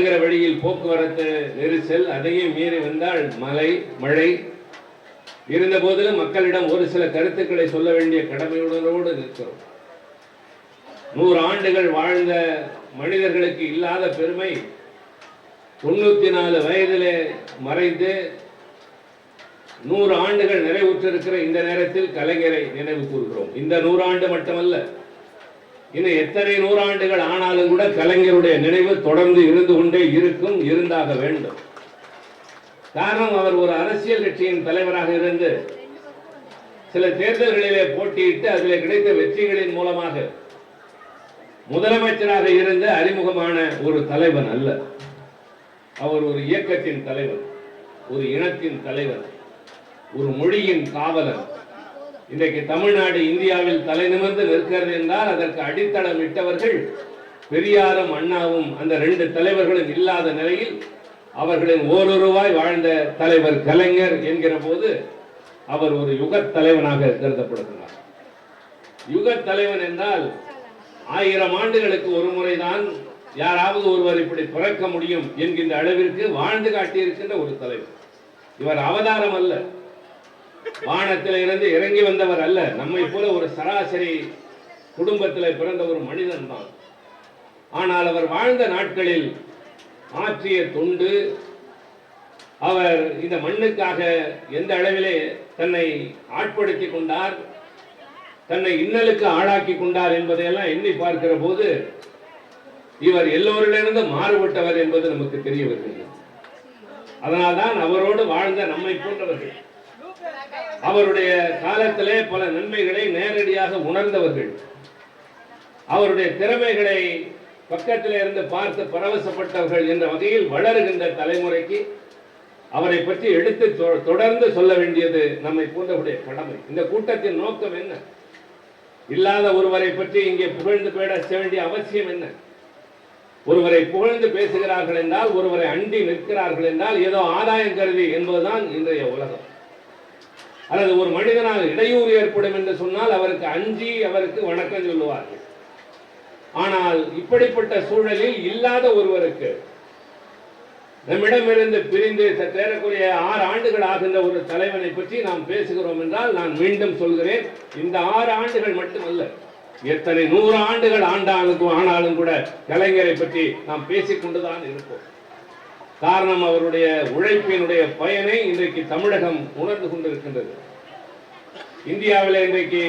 வருகிற வழியில் போக்குவரத்து நெரிசல், அதையும் மீறி வந்தால் மழை இருந்த போதிலும் மக்களிடம் ஒரு சில கருத்துக்களை சொல்ல வேண்டிய கடமையுடனோடு நிற்கிறோம். 100 ஆண்டுகள் வாழ்ந்த மனிதர்களுக்கு இல்லாத பெருமை 94 வயதிலே மறைந்து 100 ஆண்டுகள் நிறைவுற்றிருக்கிற இந்த நேரத்தில் கலைஞரை நினைவு கூறுகிறோம். இந்த 100 ஆண்டு மட்டுமல்ல, இன்னும் எத்தனை 100 ஆண்டுகள் ஆனாலும் கூட கலைஞருடைய நினைவு தொடர்ந்து இருந்து கொண்டே இருக்கும், இருந்தாக வேண்டும். காரணம், அவர் ஒரு அரசியல் கட்சியின் தலைவராக இருந்து சில தேர்தல்களிலே போட்டியிட்டு அதில் கிடைத்த வெற்றிகளின் மூலமாக முதலமைச்சராக இருந்த அறிமுகமான ஒரு தலைவன் அல்ல. அவர் ஒரு இயக்கத்தின் தலைவர், ஒரு இனத்தின் தலைவர், ஒரு மொழியின் காவலர். இன்றைக்கு தமிழ்நாடு இந்தியாவில் தலை நிமிர்ந்து நிற்கிறது என்றால் அதற்கு அடித்தளம் இட்டவர்கள் பெரியாரும் அண்ணாவும். அந்த 2 தலைவர்களும் இல்லாத நிலையில் அவர்களின் ஓருருவாய் வாழ்ந்த தலைவர் கலைஞர் என்கிற போது அவர் ஒரு யுகத் தலைவனாக கருதப்படுகிறார். யுகத் தலைவன் என்றால் 1000 ஆண்டுகளுக்கு ஒரு முறைதான் யாராவது ஒருவர் இப்படி பிறக்க முடியும் என்கின்ற அளவிற்கு வாழ்ந்து காட்டியிருக்கின்ற ஒரு தலைவர். இவர் அவதாரம் அல்ல, வானத்தில் இருந்து இறங்கி வந்தவர் அல்ல, நம்மை போல ஒரு சராசரி குடும்பத்தில் பிறந்த ஒரு மனிதன் தான். ஆனால் அவர் வாழ்ந்த நாட்களில் ஆற்றிய தொண்டு, அவர் இந்த மண்ணுக்காக எந்த அளவிலே தன்னை ஆட்படுத்தி கொண்டார், தன்னை இன்னலுக்கு ஆளாக்கி கொண்டார் என்பதையெல்லாம் எண்ணி பார்க்கிற போது இவர் எல்லோரிலிருந்து மாறுபட்டவர் என்பது நமக்கு தெரிய வருகிறது. அதனால்தான் அவரோடு வாழ்ந்த நம்மை போன்றவர்கள், அவருடைய காலத்திலே பல நன்மைகளை நேரடியாக உணர்ந்தவர்கள், அவருடைய திறமைகளை பக்கத்திலே இருந்து பார்த்து பரவசப்பட்டவர்கள் என்ற வகையில் வளருகின்ற தலைமுறைக்கு அவரை பற்றி எடுத்து தொடர்ந்து சொல்ல வேண்டியது நம்மை போன்றவருடைய கடமை. இந்த கூட்டத்தின் நோக்கம் என்ன? இல்லாத ஒருவரை பற்றி இங்கே புகழ்ந்து பேச வேண்டிய அவசியம் என்ன? ஒருவரை புகழ்ந்து பேசுகிறார்கள் என்றால், ஒருவரை அண்டி நிற்கிறார்கள் என்றால் ஏதோ ஆதாயம் கருதி என்பதுதான் இன்றைய உலகம். அல்லது ஒரு மனிதனால் இடையூறு ஏற்படும் என்று சொன்னால் அவருக்கு அஞ்சி அவருக்கு வணக்கம் சொல்லுவார்கள். ஆனால் இப்படிப்பட்ட சூழலில் இல்லாத ஒருவருக்கு நம்மிடமிருந்து பிரிந்து தேரக்கூடிய 6 ஆண்டுகள் ஆகின்ற ஒரு தலைவனை பற்றி நாம் பேசுகிறோம் என்றால், நான் மீண்டும் சொல்கிறேன், இந்த 6 ஆண்டுகள் மட்டுமல்ல, எத்தனை 100 ஆண்டுகள் ஆனாலும் கூட கலைஞரை பற்றி நாம் பேசிக்கொண்டுதான் இருப்போம். காரணம், அவருடைய உழைப்பினுடைய பயனை இன்றைக்கு தமிழகம் உணர்ந்து கொண்டிருக்கின்றது. இந்தியாவில் இன்றைக்கு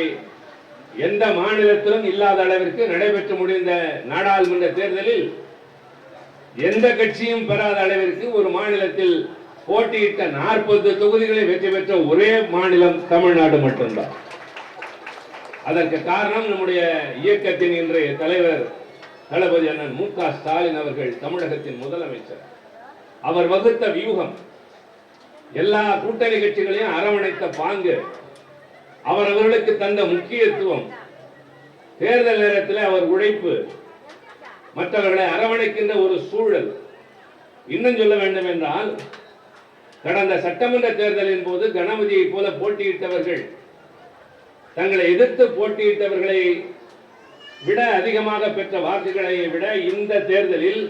எந்த மாநிலத்திலும் இல்லாத அளவிற்கு நடைபெற்று முடிந்த நாடாளுமன்ற தேர்தலில் எந்த கட்சியும் பெறாத அளவிற்கு ஒரு மாநிலத்தில் போட்டியிட்ட 40 தொகுதிகளை வெற்றி பெற்ற ஒரே மாநிலம் தமிழ்நாடு மட்டும்தான். அதற்கு காரணம் நம்முடைய இயக்கத்தின் இன்றைய தலைவர் தளபதி அண்ணன் மு.க. ஸ்டாலின் அவர்கள், தமிழகத்தின் முதலமைச்சர். அவர் வகுத்த வியூகம், எல்லா கூட்டணி கட்சிகளையும் அரவணைத்த பாங்கு, அவர்களுக்கு தந்த முக்கியத்துவம், தேர்தல் நேரத்தில் அவர் உழைப்பு, மற்றவர்களை அரவணைக்கின்ற ஒரு சூழல். இன்னும் சொல்ல வேண்டும் என்றால், கடந்த சட்டமன்ற தேர்தலின் போது கணபதியை போல போட்டியிட்டவர்கள், தங்களை எதிர்த்து போட்டியிட்டவர்களை விட அதிகமாக பெற்ற வாக்குகளை விட இந்த தேர்தலில்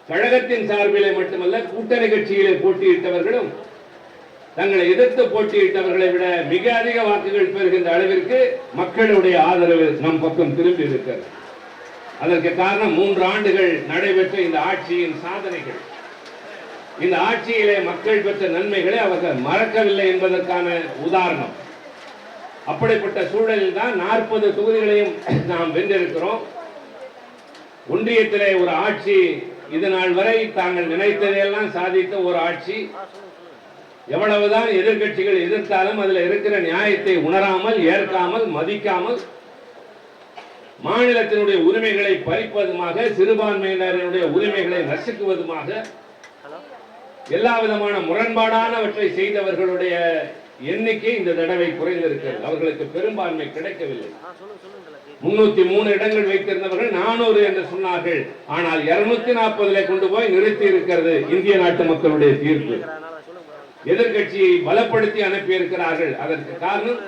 கழகத்தின் சார்பிலே மட்டுமல்ல, கூட்டணி கட்சியிலே போட்டியிட்டவர்களும் தங்களை எதிர்த்து போட்டியிட்டவர்களை விட மிக அதிக வாக்குகள் பெறுகின்ற அளவிற்கு மக்களுடைய ஆதரவு நம் பக்கம் திரும்பி இருக்கிறது. அதற்கு காரணம் 3 ஆண்டுகள் நடைபெற்ற இந்த ஆட்சியின் சாதனைகள். இந்த ஆட்சியிலே மக்கள் பெற்ற நன்மைகளை அவர்கள் மறக்கவில்லை என்பதற்கான உதாரணம். அப்படிப்பட்ட சூழலில் தான் 40 தொகுதிகளையும் நாம் வென்றிருக்கிறோம். ஒன்றியத்திலே ஒரு ஆட்சி, இதனால் வரை தாங்கள் நினைத்ததையெல்லாம் சாதித்த ஒரு ஆட்சி. எவ்வளவுதான் எதிர்கட்சிகள் எதிர்த்தாலும் அதில் இருக்கிற நியாயத்தை உணராமல், ஏற்காமல், மதிக்காமல், மாநிலத்தினுடைய உரிமைகளை பறிப்பதுமாக, சிறுபான்மையினருடைய உரிமைகளை நசுக்குவதுமாக, எல்லா விதமான முரண்பாடானவற்றை செய்தவர்களுடைய எண்ணிக்கை இந்த தடவை குறைந்திருக்கிறது. அவர்களுக்கு பெரும்பான்மை கிடைக்கவில்லை. 303 இடங்கள் வைத்திருந்தவர்கள் 400 என்று சொன்னார்கள். ஆனால் 240 கொண்டு போய் நிறுத்தி இருக்கிறது இந்திய நாட்டு மக்களுடைய தீர்ப்பு. எதிர்கட்சியை பலப்படுத்தி அனுப்பி இருக்கிறார்கள். அதற்கு காரணம்,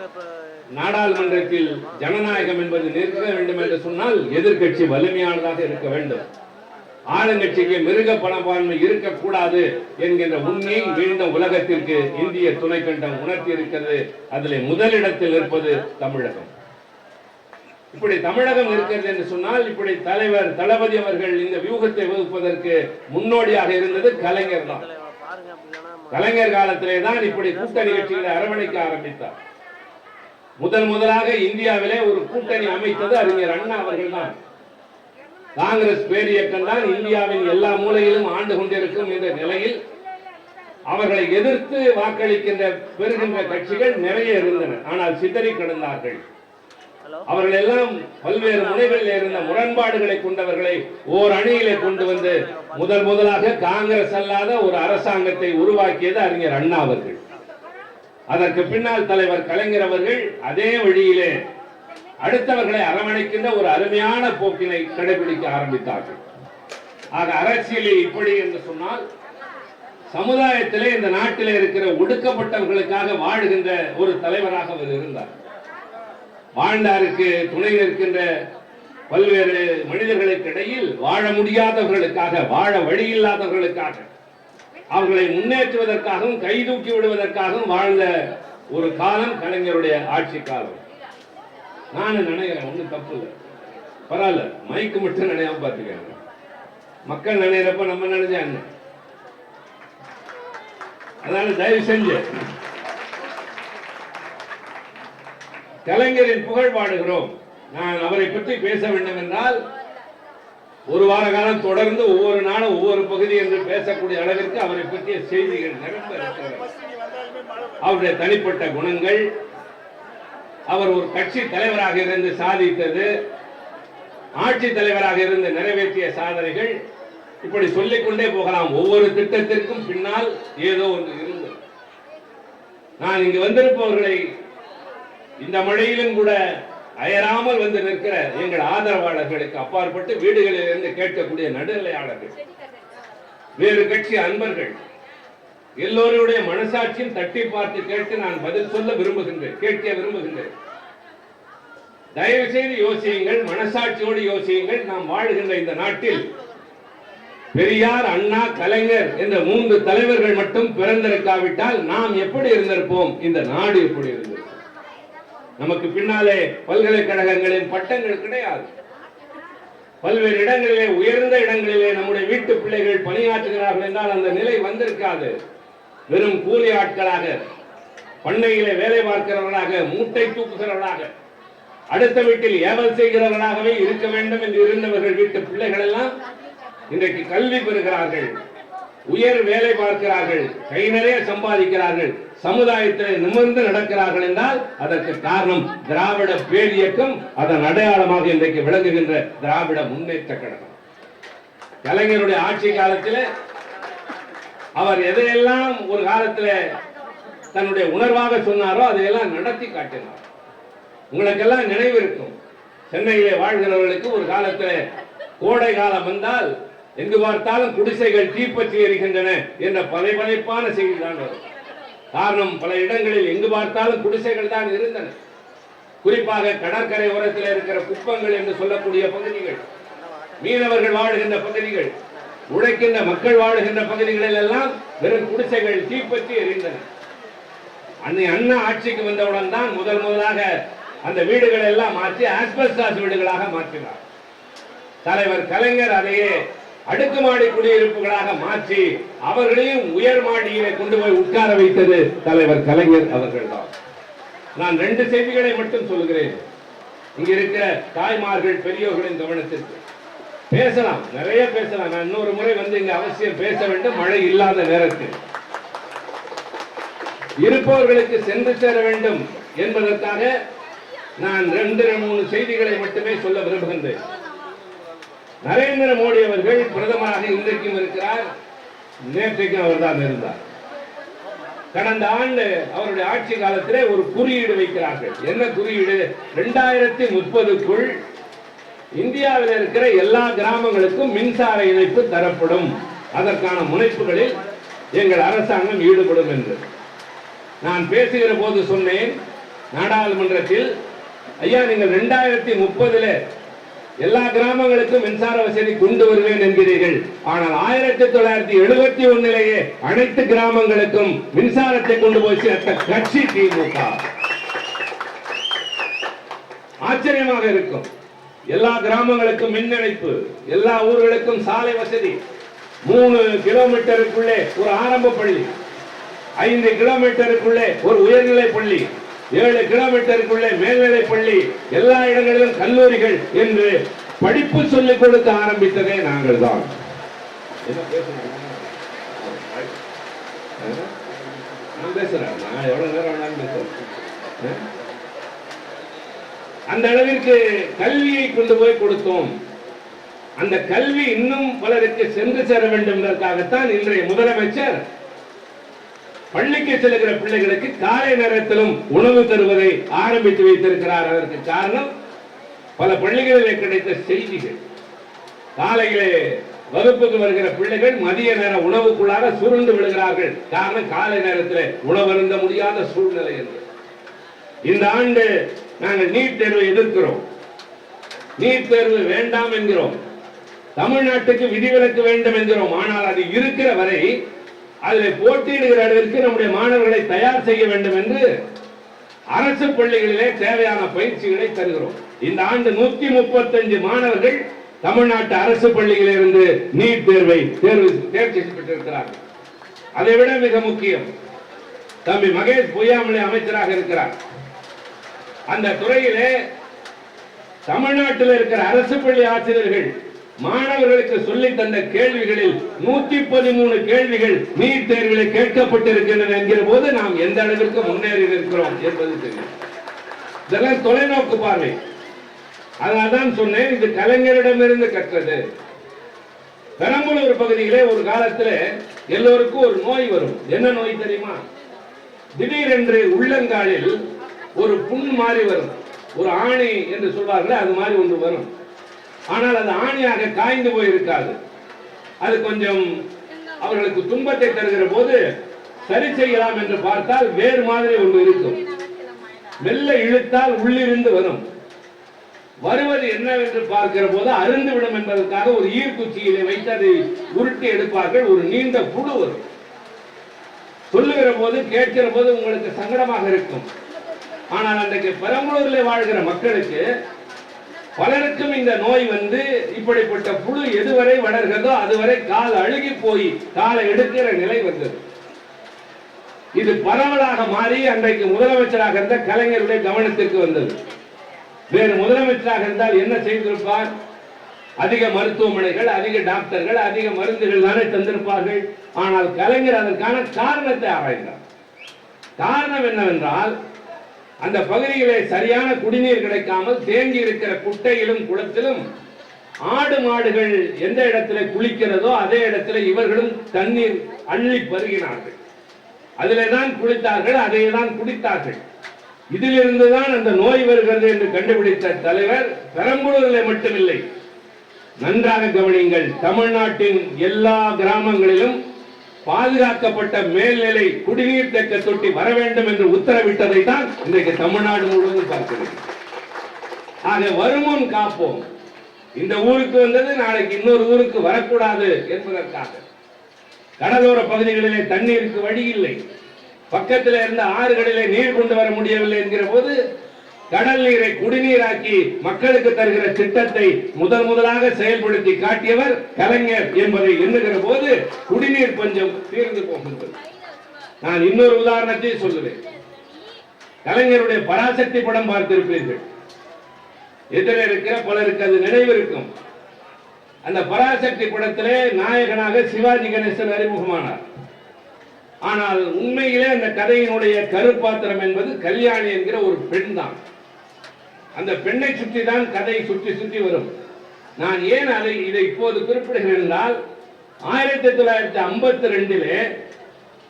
நாடாளுமன்றத்தில் ஜனநாயகம் என்பது நிற்க வேண்டும் என்று சொன்னால் எதிர்கட்சி வலிமையானதாக இருக்க வேண்டும். ஆளுங்கட்சிக்கு மிருக பணப்பான்மை இருக்கக்கூடாது என்கின்ற உண்மையை மீண்டும் உலகத்திற்கு இந்திய துணைக்கண்டம் உணர்த்தி இருக்கிறது. அதில் முதலிடத்தில் இருப்பது தமிழகம். இப்படி தமிழகம் இருக்கிறது என்று சொன்னால், இப்படி தலைவர் தளபதி அவர்கள் இந்த வியூகத்தை வகுப்பதற்கு முன்னோடியாக இருந்தது கலைஞர் தான். கலைஞர் காலத்திலே தான் இப்படி கூட்டணி கட்சிகளை அரவணைக்க ஆரம்பித்தார். முதலாக இந்தியாவிலே ஒரு கூட்டணி அமைத்தது அறிஞர் அண்ணா அவர்கள் தான். காங்கிரஸ் பேரியக்கம் தான் இந்தியாவின் எல்லா மூலையிலும் ஆண்டு கொண்டிருக்கும் என்ற நிலையில் அவர்களை எதிர்த்து வாக்களிக்கின்ற பெறுகின்ற கட்சிகள் நிறைய இருந்தன. ஆனால் சிதறி கிடந்தார்கள். அவர்கள் எல்லாம் பல்வேறு முனைகளில் இருந்த முரண்பாடுகளை கொண்டவர்களை ஓர் அணியிலே கொண்டு வந்து முதலாக காங்கிரஸ் அல்லாத ஒரு அரசாங்கத்தை உருவாக்கியது அறிஞர் அண்ணா அவர்கள். அதற்கு பின்னால் தலைவர் கலைஞர் அவர்கள் அதே வழியிலே அடுத்தவர்களை அரவணைக்கின்ற ஒரு அருமையான போக்கினை கடைபிடிக்க ஆரம்பித்தார்கள். ஆக அரசியலில் இப்படி என்று சொன்னால், சமுதாயத்திலே இந்த நாட்டிலே இருக்கிற ஒடுக்கப்பட்டவர்களுக்காக வாழுகின்ற ஒரு தலைவராக அவர் இருந்தார். வாழ்ந்தாருக்கு துணை நிற்கின்ற பல்வேறு மனிதர்களுக்கு இடையில் வாழ முடியாதவர்களுக்காக, வாழ வழி இல்லாதவர்களுக்காக, அவர்களை முன்னேற்றுவதற்காகவும் கைதூக்கி விடுவதற்காகவும் வாழ்ந்த ஒரு காலம் கலைஞருடைய ஆட்சி காலம். நானும் நினைக்கிறேன், ஒன்றும் தப்பு இல்லை, பரவாயில்ல, மைக்கு மட்டும் நினையாம பார்த்துக்காங்க. மக்கள் நினைறப்ப நம்ம நினைச்சா என்ன? அதனால தயவு செஞ்சு கலைஞரின் புகழ் பாடுகிறோம். நான் அவரை பற்றி பேச வேண்டும் என்றால் ஒரு வார காலம் தொடர்ந்து ஒவ்வொரு நாளும் ஒவ்வொரு பகுதி என்று பேசக்கூடிய அளவிற்கு அவரை பற்றிய செய்திகள் நிரம்ப இருக்கிறது. அவருடைய தனிப்பட்ட குணங்கள், அவர் ஒரு கட்சி தலைவராக இருந்து சாதித்தது, ஆட்சி தலைவராக இருந்து நிறைவேற்றிய சாதனைகள், இப்படி சொல்லிக்கொண்டே போகலாம். ஒவ்வொரு திட்டத்திற்கும் பின்னால் ஏதோ ஒன்று இருந்தது. நான் இங்கு வந்திருப்பவர்களை இந்த மழையிலும் கூட அயராமல் வந்து நிற்கிற எங்கள் ஆதரவாளர்களுக்கு அப்பாற்பட்டு வீடுகளில் இருந்து கேட்கக்கூடிய நடுநிலையாளர்கள், வேறு கட்சி அன்பர்கள் எல்லோருடைய மனசாட்சியும் தட்டி பார்த்து கேட்டு நான் பதில் சொல்ல விரும்புகின்றேன், கேட்க விரும்புகின்றேன். தயவு செய்து யோசியுங்கள், மனசாட்சியோடு யோசியுங்கள். நாம் வாழ்கின்ற இந்த நாட்டில் பெரியார், அண்ணா, கலைஞர் என்ற 3 தலைவர்கள் மட்டும் பிறந்திருக்காவிட்டால் நாம் எப்படி இருந்திருப்போம்? இந்த நாடு எப்படி இருந்திருக்கும்? நமக்கு பின்னாலே பல்கலைக்கழகங்களின் பட்டங்கள் கிடையாது. பல்வேறு இடங்களிலே, உயர்ந்த இடங்களிலே நம்முடைய வீட்டு பிள்ளைகள் பணியாற்றுகிறார்கள் என்றால் அந்த நிலை வந்திருக்காது. வெறும் கூலி ஆட்களாக, பண்ணையிலே வேலை பார்க்கிறவர்களாக, மூட்டை தூக்குகிறவர்களாக, அடுத்த வீட்டில் ஏவல் செய்கிறவர்களாகவே இருக்க வேண்டும் என்று இருந்தவர்கள் வீட்டு பிள்ளைகள் எல்லாம் இன்றைக்கு கல்வி பெறுகிறார்கள், உயர் வேலை பார்க்கிறார்கள், கை நிறைய சம்பாதிக்கிறார்கள், சமுதாயத்தில் நிமிர்ந்து நடக்கிறார்கள் என்றால் அதற்கு காரணம் திராவிட பேரியக்கம். அதன் அடையாளமாக இன்றைக்கு விளங்குகின்ற திராவிட முன்னேற்ற கழகம். கலைஞருடைய ஆட்சி காலத்தில் அவர் எதையெல்லாம் ஒரு காலத்தில் தன்னுடைய உணர்வாக சொன்னாரோ அதையெல்லாம் நடத்தி காட்டினார். உங்களுக்கெல்லாம் நினைவு இருக்கும், சென்னையிலே வாழ்கிறவர்களுக்கு ஒரு காலத்தில் கோடை காலம் வந்தால் எங்கு பார்த்தாலும் குடிசைகள் தீப்பற்றி எரிகின்றன என்ற பதைபதைப்பான செய்தி தான் வரும். காரணம், பல இடங்களில் எங்கு பார்த்தாலும் குடிசைகள் தான் இருந்தன. குறிப்பாக கடற்கரை ஓரத்தில் இருக்கிற குப்பங்கள் என்று சொல்லக்கூடிய பகுதிகள், மீனவர்கள் வாழ்கின்ற பகுதிகள், உழைக்கின்ற மக்கள் வாழ்கின்ற பகுதிகளில் எல்லாம் வெறும் குடிசைகள் தீப்பற்றி எரிந்தன. அண்ணா ஆட்சிக்கு வந்தவுடன் தான் முதலாக அந்த வீடுகள் எல்லாம் மாற்றி ஆஸ்பெஸ்டாஸ் வீடுகளாக மாற்றினார். தலைவர் கலைஞர் அதையே அடுக்குமாடி குடியிருப்புகளாக மாற்றி அவர்களையும் உயர் மாடியிலே கொண்டு போய் உட்கார வைத்தது தலைவர் கலைஞர் அவர்கள் தான். நான் 2 செய்திகளை மட்டும் சொல்கிறேன். இங்க இருக்கிற தாய்மார்கள், பெரியோர்களின் கவனத்திற்கு பேசலாம், நிறைய பேசலாம். நான் இன்னொரு முறை வந்து இங்க அவசியம் பேச வேண்டும். மழை இல்லாத நேரத்தில் இருப்பவர்களுக்கு சென்று சேர வேண்டும் என்பதற்காக நான் 2-3 செய்திகளை மட்டுமே சொல்ல விரும்புகின்றேன். நரேந்திர மோடி அவர்கள் பிரதமராக இன்றைக்கும் இருக்கிறார், நேற்றைக்கும் அவர் தான் இருந்தார். கடந்த ஆண்டு அவருடைய ஆட்சி காலத்திலே ஒரு குறியீடு வைக்கிறார்கள். என்ன குறியீடு? 2030க்குள் இந்தியாவில் இருக்கிற எல்லா கிராமங்களுக்கும் மின்சார இணைப்பு தரப்படும், அதற்கான முனைப்புகளில் எங்கள் அரசாங்கம் ஈடுபடும் என்று நான் பேசுகிற போது சொன்னேன் நாடாளுமன்றத்தில். ஐயா, நீங்கள் 2030 எல்லா கிராமங்களுக்கும் மின்சார வசதி கொண்டு வருவேன் என்கிறீர்கள். ஆனால் 1971 அனைத்து கிராமங்களுக்கும் மின்சாரத்தை கொண்டு போய் சேர்த்த கட்சி திமுக. ஆச்சரியமாக இருக்கும். எல்லா கிராமங்களுக்கும் மின் இணைப்பு, எல்லா ஊர்களுக்கும் சாலை வசதி, 3 கிலோமீட்டருக்குள்ளே ஒரு ஆரம்ப பள்ளி, 5 கிலோமீட்டருக்குள்ளே ஒரு உயர்நிலை பள்ளி, 7 கிலோமீட்டருக்குள்ளே மேல்நிலை பள்ளி, எல்லா இடங்களிலும் கல்லூரிகள் என்று படிப்பு சொல்லிக் கொடுக்க ஆரம்பித்ததே நாங்கள் தான். பேசுறேன், நான் எவ்வளவு நேரம் வேணாலும் பேசுறேன். அந்த அளவிற்கு கல்வியை கொண்டு போய் கொடுத்தோம். அந்த கல்வி இன்னும் பலருக்கு சென்று சேர வேண்டும் என்பதற்காகத்தான் இன்றைய முதலமைச்சர் பள்ளிக்கு செல்கிற பிள்ளைகளுக்கு காலை நேரத்திலும் உணவு தருவதை ஆரம்பித்து வைத்திருக்கிறார். அதற்கு காரணம் பல பள்ளிகளிலே கிடைத்த செய்திகள். காலையிலே வகுப்புக்கு வருகிற பிள்ளைகள் மதிய நேர உணவுக்குள்ளாக சுருண்டு விடுகிறார்கள். காரணம் காலை நேரத்தில் உணவருந்த முடியாத சூழ்நிலை என்று. இந்த ஆண்டு நாங்கள் நீட் தேர்வை எதிர்க்கிறோம். நீட் தேர்வு வேண்டாம் என்கிறோம். தமிழ்நாட்டுக்கு விதிவிலக்கு வேண்டும் என்கிறோம். ஆனால் அது இருக்கிற வரை அதில் போட்டியிடுகிற அளவிற்கு நம்முடைய மாணவர்களை தயார் செய்ய வேண்டும் என்று அரசு பள்ளிகளிலே தேவையான பயிற்சிகளை தருகிறோம். இந்த ஆண்டு 135 மாணவர்கள் தமிழ்நாட்டு அரசு பள்ளிகளில் இருந்து நீட் தேர்வை தேர்ச்சி பெற்றிருக்கிறார்கள். அதை விட மிக முக்கியம், தம்பி மகேஷ் பொய்யாமொழி அமைச்சராக இருக்கிறார். அந்த துறையிலே தமிழ்நாட்டில் இருக்கிற அரசு பள்ளி ஆசிரியர்கள் மாணவர்களுக்கு சொல்லி தந்த கேள்விகளில் 113 கேள்விகள் நீட் தேர்வில் கேட்கப்பட்டிருக்கின்றன என்கிற போது நாம் எந்த அளவிற்கு முன்னேறி இருக்கிறோம் என்பது தெரியும். இதெல்லாம் தொலைநோக்கு பார்வை. அதனால்தான் சொன்னேன், இது கலைஞரிடமிருந்து கற்றது. பெரம்பலூர் பகுதியிலே ஒரு காலத்தில் எல்லோருக்கும் ஒரு நோய் வரும். என்ன நோய் தெரியுமா? திடீரென்று உள்ளங்காலில் ஒரு புண் மாறி வரும். ஒரு ஆணி என்று சொல்வார்கள், அது மாதிரி ஒன்று வரும். ஆனால் அது ஆணியாக காய்ந்து போயிருக்காது. அது கொஞ்சம் அவர்களுக்கு துன்பத்தை தருகிற போது சரி செய்யலாம் என்று பார்த்தால் வேறு மாதிரி ஒன்று இருக்கும். மெல்ல இழுத்தால் உள்ளிருந்து வரும். வருவது என்னவென்று பார்க்கிற போது அருந்து விடும் என்பதற்காக ஒரு ஈர்க்குச்சியிலே வைத்து அதை உருட்டி எடுப்பார்கள். ஒரு நீண்ட புழு வரும். சொல்லுகிற போது கேட்கிற போது உங்களுக்கு சங்கடமாக இருக்கும். ஆனால் அன்றைக்கு பெரம்பலூரில் வாழ்கிற மக்களுக்கு பலருக்கும் இந்த நோய் வந்து இப்படிப்பட்ட புழு எதுவரை வளர்கிறதோ அதுவரை கால் அழுகி போய் காலை எடுக்கிற நிலை வந்தது. இது பரவலாக மாறி அன்றைக்கு முதலமைச்சராக இருந்த கலைஞருடைய கவனத்திற்கு வந்தது. வேறு முதலமைச்சராக இருந்தால் என்ன செய்திருப்பார்? அதிக மருத்துவமனைகள், அதிக டாக்டர்கள், அதிக மருந்துகள் தானே தந்திருப்பார்கள். ஆனால் கலைஞர் அதற்கான காரணத்தை ஆராய்ந்தார். காரணம் என்னவென்றால், அந்த பகுதியிலே சரியான குடிநீர் கிடைக்காமல் தேங்கி இருக்கிற குட்டையிலும் குளத்திலும் ஆடு மாடுகள் எந்த இடத்துல குளிக்கிறதோ அதே இடத்துல இவர்களும் தண்ணீர் அள்ளி பருகினார்கள். அதிலே தான் குளித்தார்கள், அதை தான் குடித்தார்கள். இதிலிருந்துதான் அந்த நோய் வருகிறது என்று கண்டுபிடித்த தலைவர் பெரம்பலூரில் மட்டுமில்லை, நன்றாக கவனியுங்கள், தமிழ்நாட்டின் எல்லா கிராமங்களிலும் பாதுகாக்கப்பட்ட மேல்நிலை குடிநீர் தேக்க தொட்டி வர வேண்டும் என்று உத்தரவிட்டதை தான் இன்றைக்கு தமிழ்நாடு முழுவதும் பார்க்கிறேன். ஆக வருமுன் காப்போம். இந்த ஊருக்கு வந்தது நாளைக்கு இன்னொரு ஊருக்கு வரக்கூடாது என்பதற்காக. கடலோர பகுதிகளிலே தண்ணீருக்கு வழி இல்லை. பக்கத்தில் இருந்த ஆறுகளிலே நீர் கொண்டு வர முடியவில்லை என்கிற போது கடல் நீரை குடிநீராக்கி மக்களுக்கு தருகிற திட்டத்தை முதலாக செயல்படுத்தி காட்டியவர் கலைஞர் என்பதை எண்ணுகிற போது குடிநீர் பஞ்சம் தீர்ந்து போகின்றது. நான் இன்னொரு உதாரணத்தை சொல்லுவேன். கலைஞருடைய பராசக்தி படம் பார்த்திருப்பீர்கள். எதிரே இருக்கிற பலருக்கு அது நினைவு இருக்கும். அந்த பராசக்தி படத்திலே நாயகனாக சிவாஜி கணேசன் அறிமுகமானார். ஆனால் உண்மையிலே அந்த கதையினுடைய கருப்பாத்திரம் என்பது கல்யாணி என்கிற ஒரு பெண் தான். அந்த பெண்ணை சுற்றி தான் கதை சுற்றி சுற்றி வரும். நான் ஏன் இதை இப்போது குறிப்பிடுகிறேன் என்றால், 1952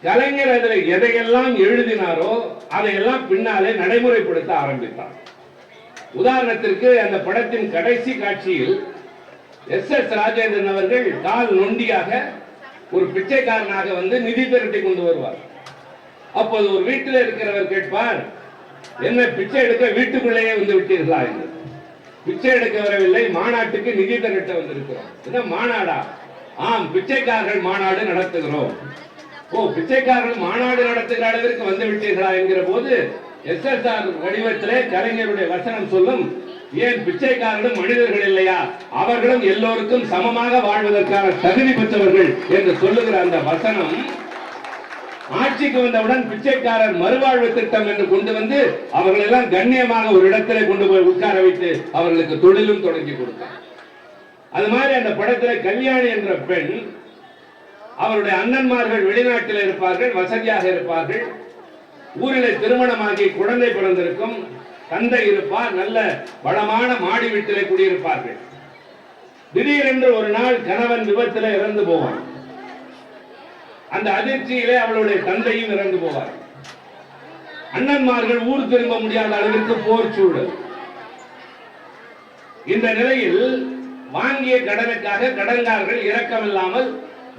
கலைஞர் அதில் எதையெல்லாம் எழுதினாரோ அதையெல்லாம் பின்னாலே நடைமுறைப்படுத்த ஆரம்பித்தார். உதாரணத்திற்கு அந்த படத்தின் கடைசி காட்சியில் SS ராஜேந்திரன் அவர்கள் கால் நொண்டியாக ஒரு பிச்சைக்காரனாக வந்து நிதி திரட்டி கொண்டு வருவார். அப்போது ஒரு வீட்டில் இருக்கிறவர் கேட்பார், என்ன பிச்சை எடுக்க வீட்டுக்குள்ளேயே வந்து விட்டீர்களா என்று. பிச்சை எடுக்க வரவில்லை, மாநாட்டுக்கு நிதி திரட்ட வந்திருக்கிறோம். என்ன மாநாடா? ஆம், பிச்சைக்காரர்கள் மாநாடு நடத்துகிறோம். ஓ, பிச்சைக்காரர்கள் மாநாடு நடத்துகிற அளவிற்கு வந்து விட்டீர்களா என்கிற போது SSR வடிவத்திலே கலைஞருடைய வசனம் சொல்லும், ஏன் பிச்சைக்காரர்களும் மனிதர்கள் இல்லையா, அவர்களும் எல்லோருக்கும் சமமாக வாழ்வதற்கான தகுதி பெற்றவர்கள் என்று சொல்லுகிற அந்த வசனம் ஆட்சிக்கு வந்தவுடன் பிச்சைக்காரர் மறுவாழ்வு திட்டம் என்று கொண்டு வந்து அவர்கள் எல்லாம் கண்ணியமாக ஒரு இடத்திலே கொண்டு போய் உட்கார வைத்து அவர்களுக்கு தொழிலும் தொடங்கி கொடுத்தார். அது மாதிரி அந்த படத்தில் கல்யாணி என்ற பெண், அவருடைய அண்ணன்மார்கள் வெளிநாட்டில் இருப்பார்கள், வசதியாக இருப்பார்கள், ஊரிலே திருமணமாகி குழந்தை பிறந்திருக்கும், தந்தை இருப்பார், நல்ல வளமான மாடி வீட்டிலே குடியிருப்பார்கள். திடீரென்று ஒரு நாள் கணவன் விபத்திலே இறந்து போவான். அந்த அதிர்ச்சியிலே அவளுடைய தந்தையும் இறந்து போவார். அண்ணன்மார்கள் ஊர் திரும்ப முடியாத அளவிற்கு போர் சூழல். இந்த நிலையில் வாங்கிய கடனுக்காக கடன்காரர்கள் இரக்கமில்லாமல்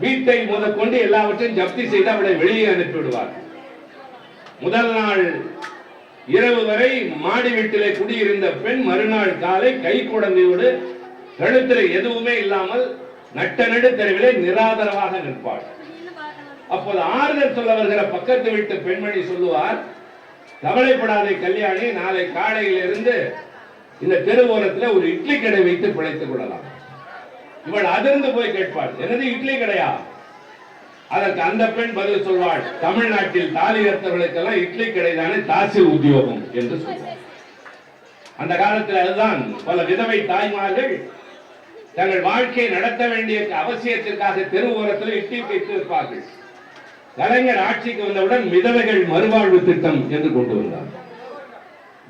வீட்டை முதற்கொண்டு எல்லாவற்றையும் ஜப்தி செய்து அவளை வெளியே அனுப்பிவிடுவார்கள். முதல் நாள் இரவு வரை மாடி வீட்டிலே குடியிருந்த பெண் மறுநாள் காலை கை குழந்தையோடு கழுத்தில் எதுவுமே இல்லாமல் நட்ட நடு தெருவிலே நிராதரவாக நிற்பாள். அப்போது ஆறுதல் சொல்ல வருகிற பக்கத்து வீட்டு பெண்மணி சொல்லுவார், கவலைப்படாதே கல்யாணி, நாளை காலையில் இருந்து இந்த தெருவோரத்தில் ஒரு இட்லி கடை வைத்து பிழைத்துக் கொள்ளலாம். இவள் அதிர்ந்து போய் கேட்பாள், என்னது இட்லி கடையா? அதற்கு அந்த பெண் பதில் சொல்வாள், தமிழ்நாட்டில் தாலி கர்த்தவர்களுக்கெல்லாம் இட்லி கடை தானே தாசில் உத்தியோகம் என்று சொல்வார். அந்த காலத்தில் அதுதான் பல விதவை தாய்மார்கள் தங்கள் வாழ்க்கையை நடத்த வேண்டிய அவசியத்திற்காக தெரு ஓரத்தில் இட்லி வைத்து இருப்பார்கள். கலைஞர் ஆட்சிக்கு வந்தவுடன் விதவைகள் மறுவாழ்வு திட்டம் என்று கொண்டு வந்தார்.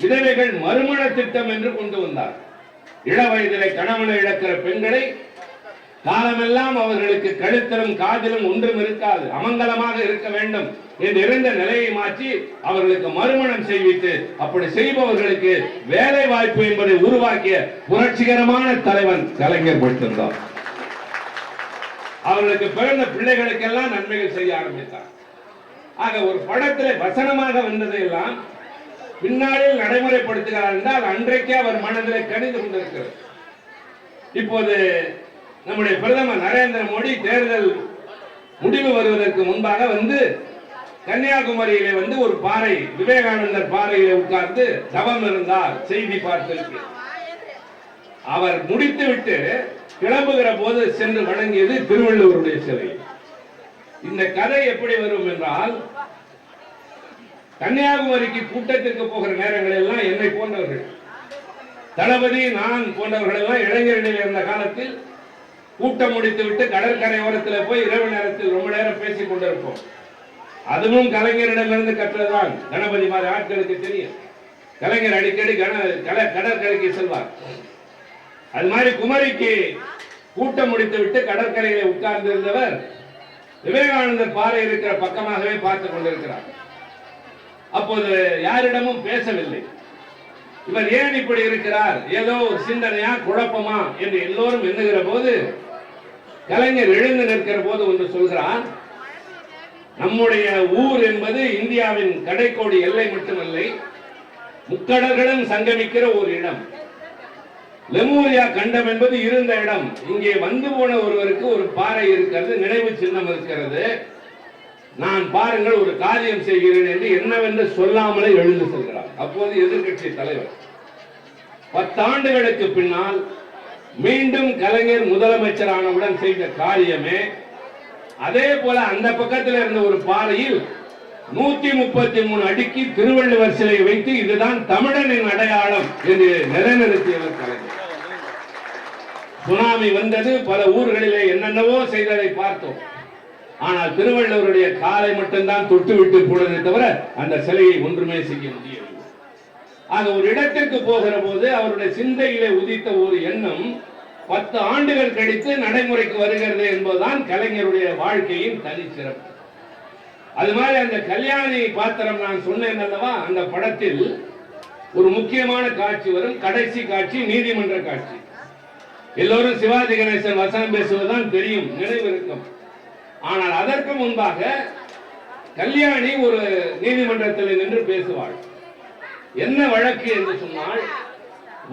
விதவைகள் மறுமண திட்டம் என்று கொண்டு வந்தார். இள வயதிலே கணவனை இழக்கிற பெண்களை காலமெல்லாம் அவர்களுக்கு கழுத்திலும் காதிலும் ஒன்றும் இருக்காது, அமங்கலமாக இருக்க வேண்டும் என்று இருந்த நிலையை மாற்றி அவர்களுக்கு மறுமணம் செய்வித்து அப்படி செய்பவர்களுக்கு வேலை வாய்ப்பு என்பதை உருவாக்கிய புரட்சிகரமான தலைவன் கலைஞர் மட்டும்தான். அவர்களுக்கு பிறந்த பிள்ளைகளுக்கெல்லாம் நன்மைகள் செய்ய ஆரம்பித்தார். ஆக ஒரு படத்தில் வசனமாக வந்ததையெல்லாம் பின்னாளில் நடைமுறைப்படுத்துகிறார் என்றால் அன்றைக்கே அவர் மனதில் கணிந்து கொண்டிருக்கிறது. இப்போது நம்முடைய பிரதமர் நரேந்திர மோடி தேர்தல் முடிவு வருவதற்கு முன்பாக வந்து கன்னியாகுமரியிலே வந்து ஒரு பாறை, விவேகானந்தர் பாறையிலே உட்கார்ந்து தவம் இருந்தார். செய்தி பார்த்திருக்கு. அவர் முடித்துவிட்டு கிளம்புகிற போது சென்று வணங்கியது திருவள்ளுவருடைய சிலை. இந்த கதை எப்படி வரும் என்றால், கன்னியாகுமரிக்கு கூட்டத்திற்கு போகிற நேரங்கள் எல்லாம் என்னை போன்றவர்கள், தளபதி, நான் போன்றவர்கள் எல்லாம் இளைஞர்களில் இருந்த காலத்தில் கூட்டம் முடித்துவிட்டு கடற்கரை ஓரத்தில் போய் இரவு நேரத்தில் ரொம்ப நேரம் பேசிக் கொண்டிருப்போம். அதுவும் கலைஞரிடமிருந்து கற்றதுதான். கணபதி மாதிரி ஆட்களுக்கு தெரியும். கலைஞர் அடிக்கடி கடற்கரைக்கு செல்வார். அது மாதிரி குமரிக்கு கூட்டம் முடித்து விட்டு கடற்கரையில உட்கார்ந்து இருந்தவர் விவேகானந்தர் பாறை இருக்கிற பக்கமாகவே பார்த்துக் கொண்டிருக்கிறார். அப்போது யாரிடமும் பேசவில்லை. இவர் ஏன் இப்படி இருக்கிறார், ஏதோ ஒரு சிந்தனையா குழப்பமா என்று எல்லோரும் எண்ணுகிற போது கலைஞர் எழுந்து நிற்கிற போது ஒன்று சொல்கிறார், நம்முடைய ஊர் என்பது இந்தியாவின் கடைக்கோடி எல்லை மட்டுமல்ல, முக்கடல்களும் சங்கமிக்கிற ஒரு இடம். லெமூரியா கண்டம் என்பது இருந்த இடம். இங்கே வந்து போன ஒருவருக்கு ஒரு பாறை இருக்கிறது, நினைவு சின்னம் இருக்கிறது. நான் பாருங்கள் ஒரு காரியம் செய்கிறேன் என்று என்னவென்று சொல்லாமலே எழுந்து செல்கிறார். அப்போது எதிர்கட்சி தலைவர் 10 ஆண்டுகளுக்கு பின்னால் மீண்டும் கலைஞர் முதலமைச்சரானவுடன் செய்த காரியமே அதே போல அந்த பக்கத்தில் இருந்த ஒரு பாறையில் 133 அடிக்கு திருவள்ளுவர் சிலை வைத்து இதுதான் தமிழனின் அடையாளம் என்று நிலைநிறுத்தியவர் கலைஞர். சுனாமி வந்தது, பல ஊர்களிலே என்னென்னவோ செய்ததை பார்த்தோம். ஆனால் திருவள்ளுவருடைய காலை மட்டும்தான் தொட்டுவிட்டு போனதை தவிர அந்த சிலையை ஒன்றுமே செய்ய முடியவில்லை. ஆக ஒரு இடத்திற்கு போகிற போது அவருடைய சிந்தையிலே உதித்த ஒரு எண்ணம் 10 ஆண்டுகள் கழித்து நடைமுறைக்கு வருகிறது என்பதுதான் கலைஞருடைய வாழ்க்கையின் தனிச்சிறப்பு. அது மாதிரி அந்த கல்யாணி பாத்திரம் நான் சொன்னேன் அல்லவா, அந்த படத்தில் ஒரு முக்கியமான காட்சி வரும். கடைசி காட்சி நீதிமன்ற காட்சி. எல்லோரும் சிவாஜி கணேசன் வசனம் பேசுவதுதான் தெரியும், நினைவு இருக்கும். ஆனால் அதற்கு முன்பாக கல்யாணி ஒரு நீதிமன்றத்தில் நின்று பேசுவாள். என்ன வழக்கு என்று சொன்னால்,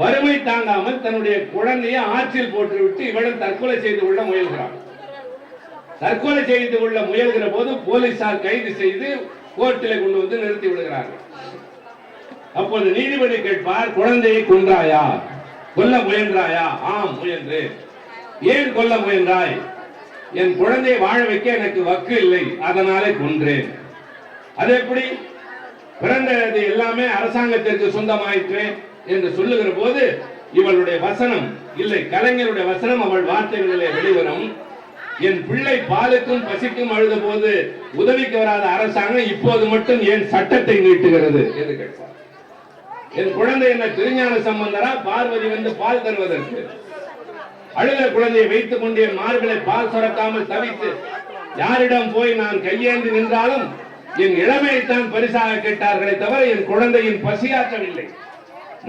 வறுமை தாங்காமல் தன்னுடைய குழந்தையை ஆற்றில் போட்டுவிட்டு இவளும் தற்கொலை செய்து கொள்ள முயல்கிறாள். தற்கொலை செய்து கொள்ள முயல்கிற போது போலீசார் கைது செய்து கோர்ட்டில் கொண்டு வந்து நிறுத்தி விடுகிறார்கள். அப்போது நீதிபதி கேட்பார், குழந்தையை கொன்றாயா, கொல்ல முயன்றாயா? ஆம் முயன்றேன். ஏன் கொல்ல முயன்றாய்? என் குழந்தையை வாழ வைக்க எனக்கு வக்கு இல்லை, அதனாலே கொன்றேன். அது எப்படி? பிறந்தது எல்லாமே அரசாங்கத்திற்கு சொந்தமாயிற்று என்று சொல்லுகிற போது இவளுடைய வசனம் இல்லை, கலைஞருடைய வசனம் அவள் வார்த்தைகளிலே வெளிவரும். என் பிள்ளை பாலுக்கும் பசிக்கும் அழுத போது உதவிக்கு வராத அரசாங்கம் இப்போது மட்டும் ஏன் சட்டத்தை நீட்டுகிறது என்று கேட்பார். என் குழந்தை என்ன திருஞான சம்பந்தரா பார்வதி வந்து பால் தருவதற்கு? அழுத குழந்தையை வைத்துக் கொண்டு என் மார்களை பால் சுரக்காமல் தவித்து யாரிடம் போய் நான் கையேந்தி நின்றாலும் என் இளமையைத்தான் பரிசாக கேட்டார்களே தவிர என் குழந்தையின் பசியாற்றவில்லை.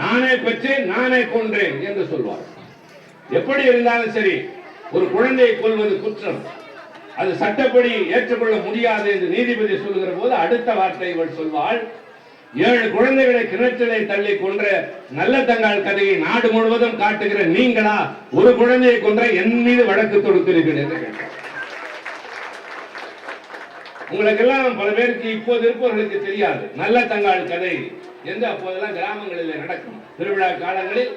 நானே பெற்றேன், நானே கொன்றேன் என்று சொல்வார். எப்படி இருந்தாலும் சரி, ஒரு குழந்தையை கொல்வது குற்றம், அது சட்டப்படி ஏற்றுக்கொள்ள முடியாது என்று நீதிபதி சொல்லுகிற போது அடுத்த வார்த்தை இவள் சொல்வாள், 7 குழந்தைகளை கிணற்றிலே தள்ளி கொன்ற நல்ல தங்காள் கதையை நாடு முழுவதும் காட்டுகிற நீங்களா ஒரு குழந்தையை கொன்ற என் மீது வழக்கு தொடுக்கிறீர்கள் என்று கேட்டார். உங்களுக்கு எல்லாம் பல பேருக்கு இப்போது இருப்பவர்களுக்கு தெரியாது நல்ல தங்காள் கதை என்று அப்போதெல்லாம் கிராமங்களில் நடக்கும். திருவிழா காலங்களில்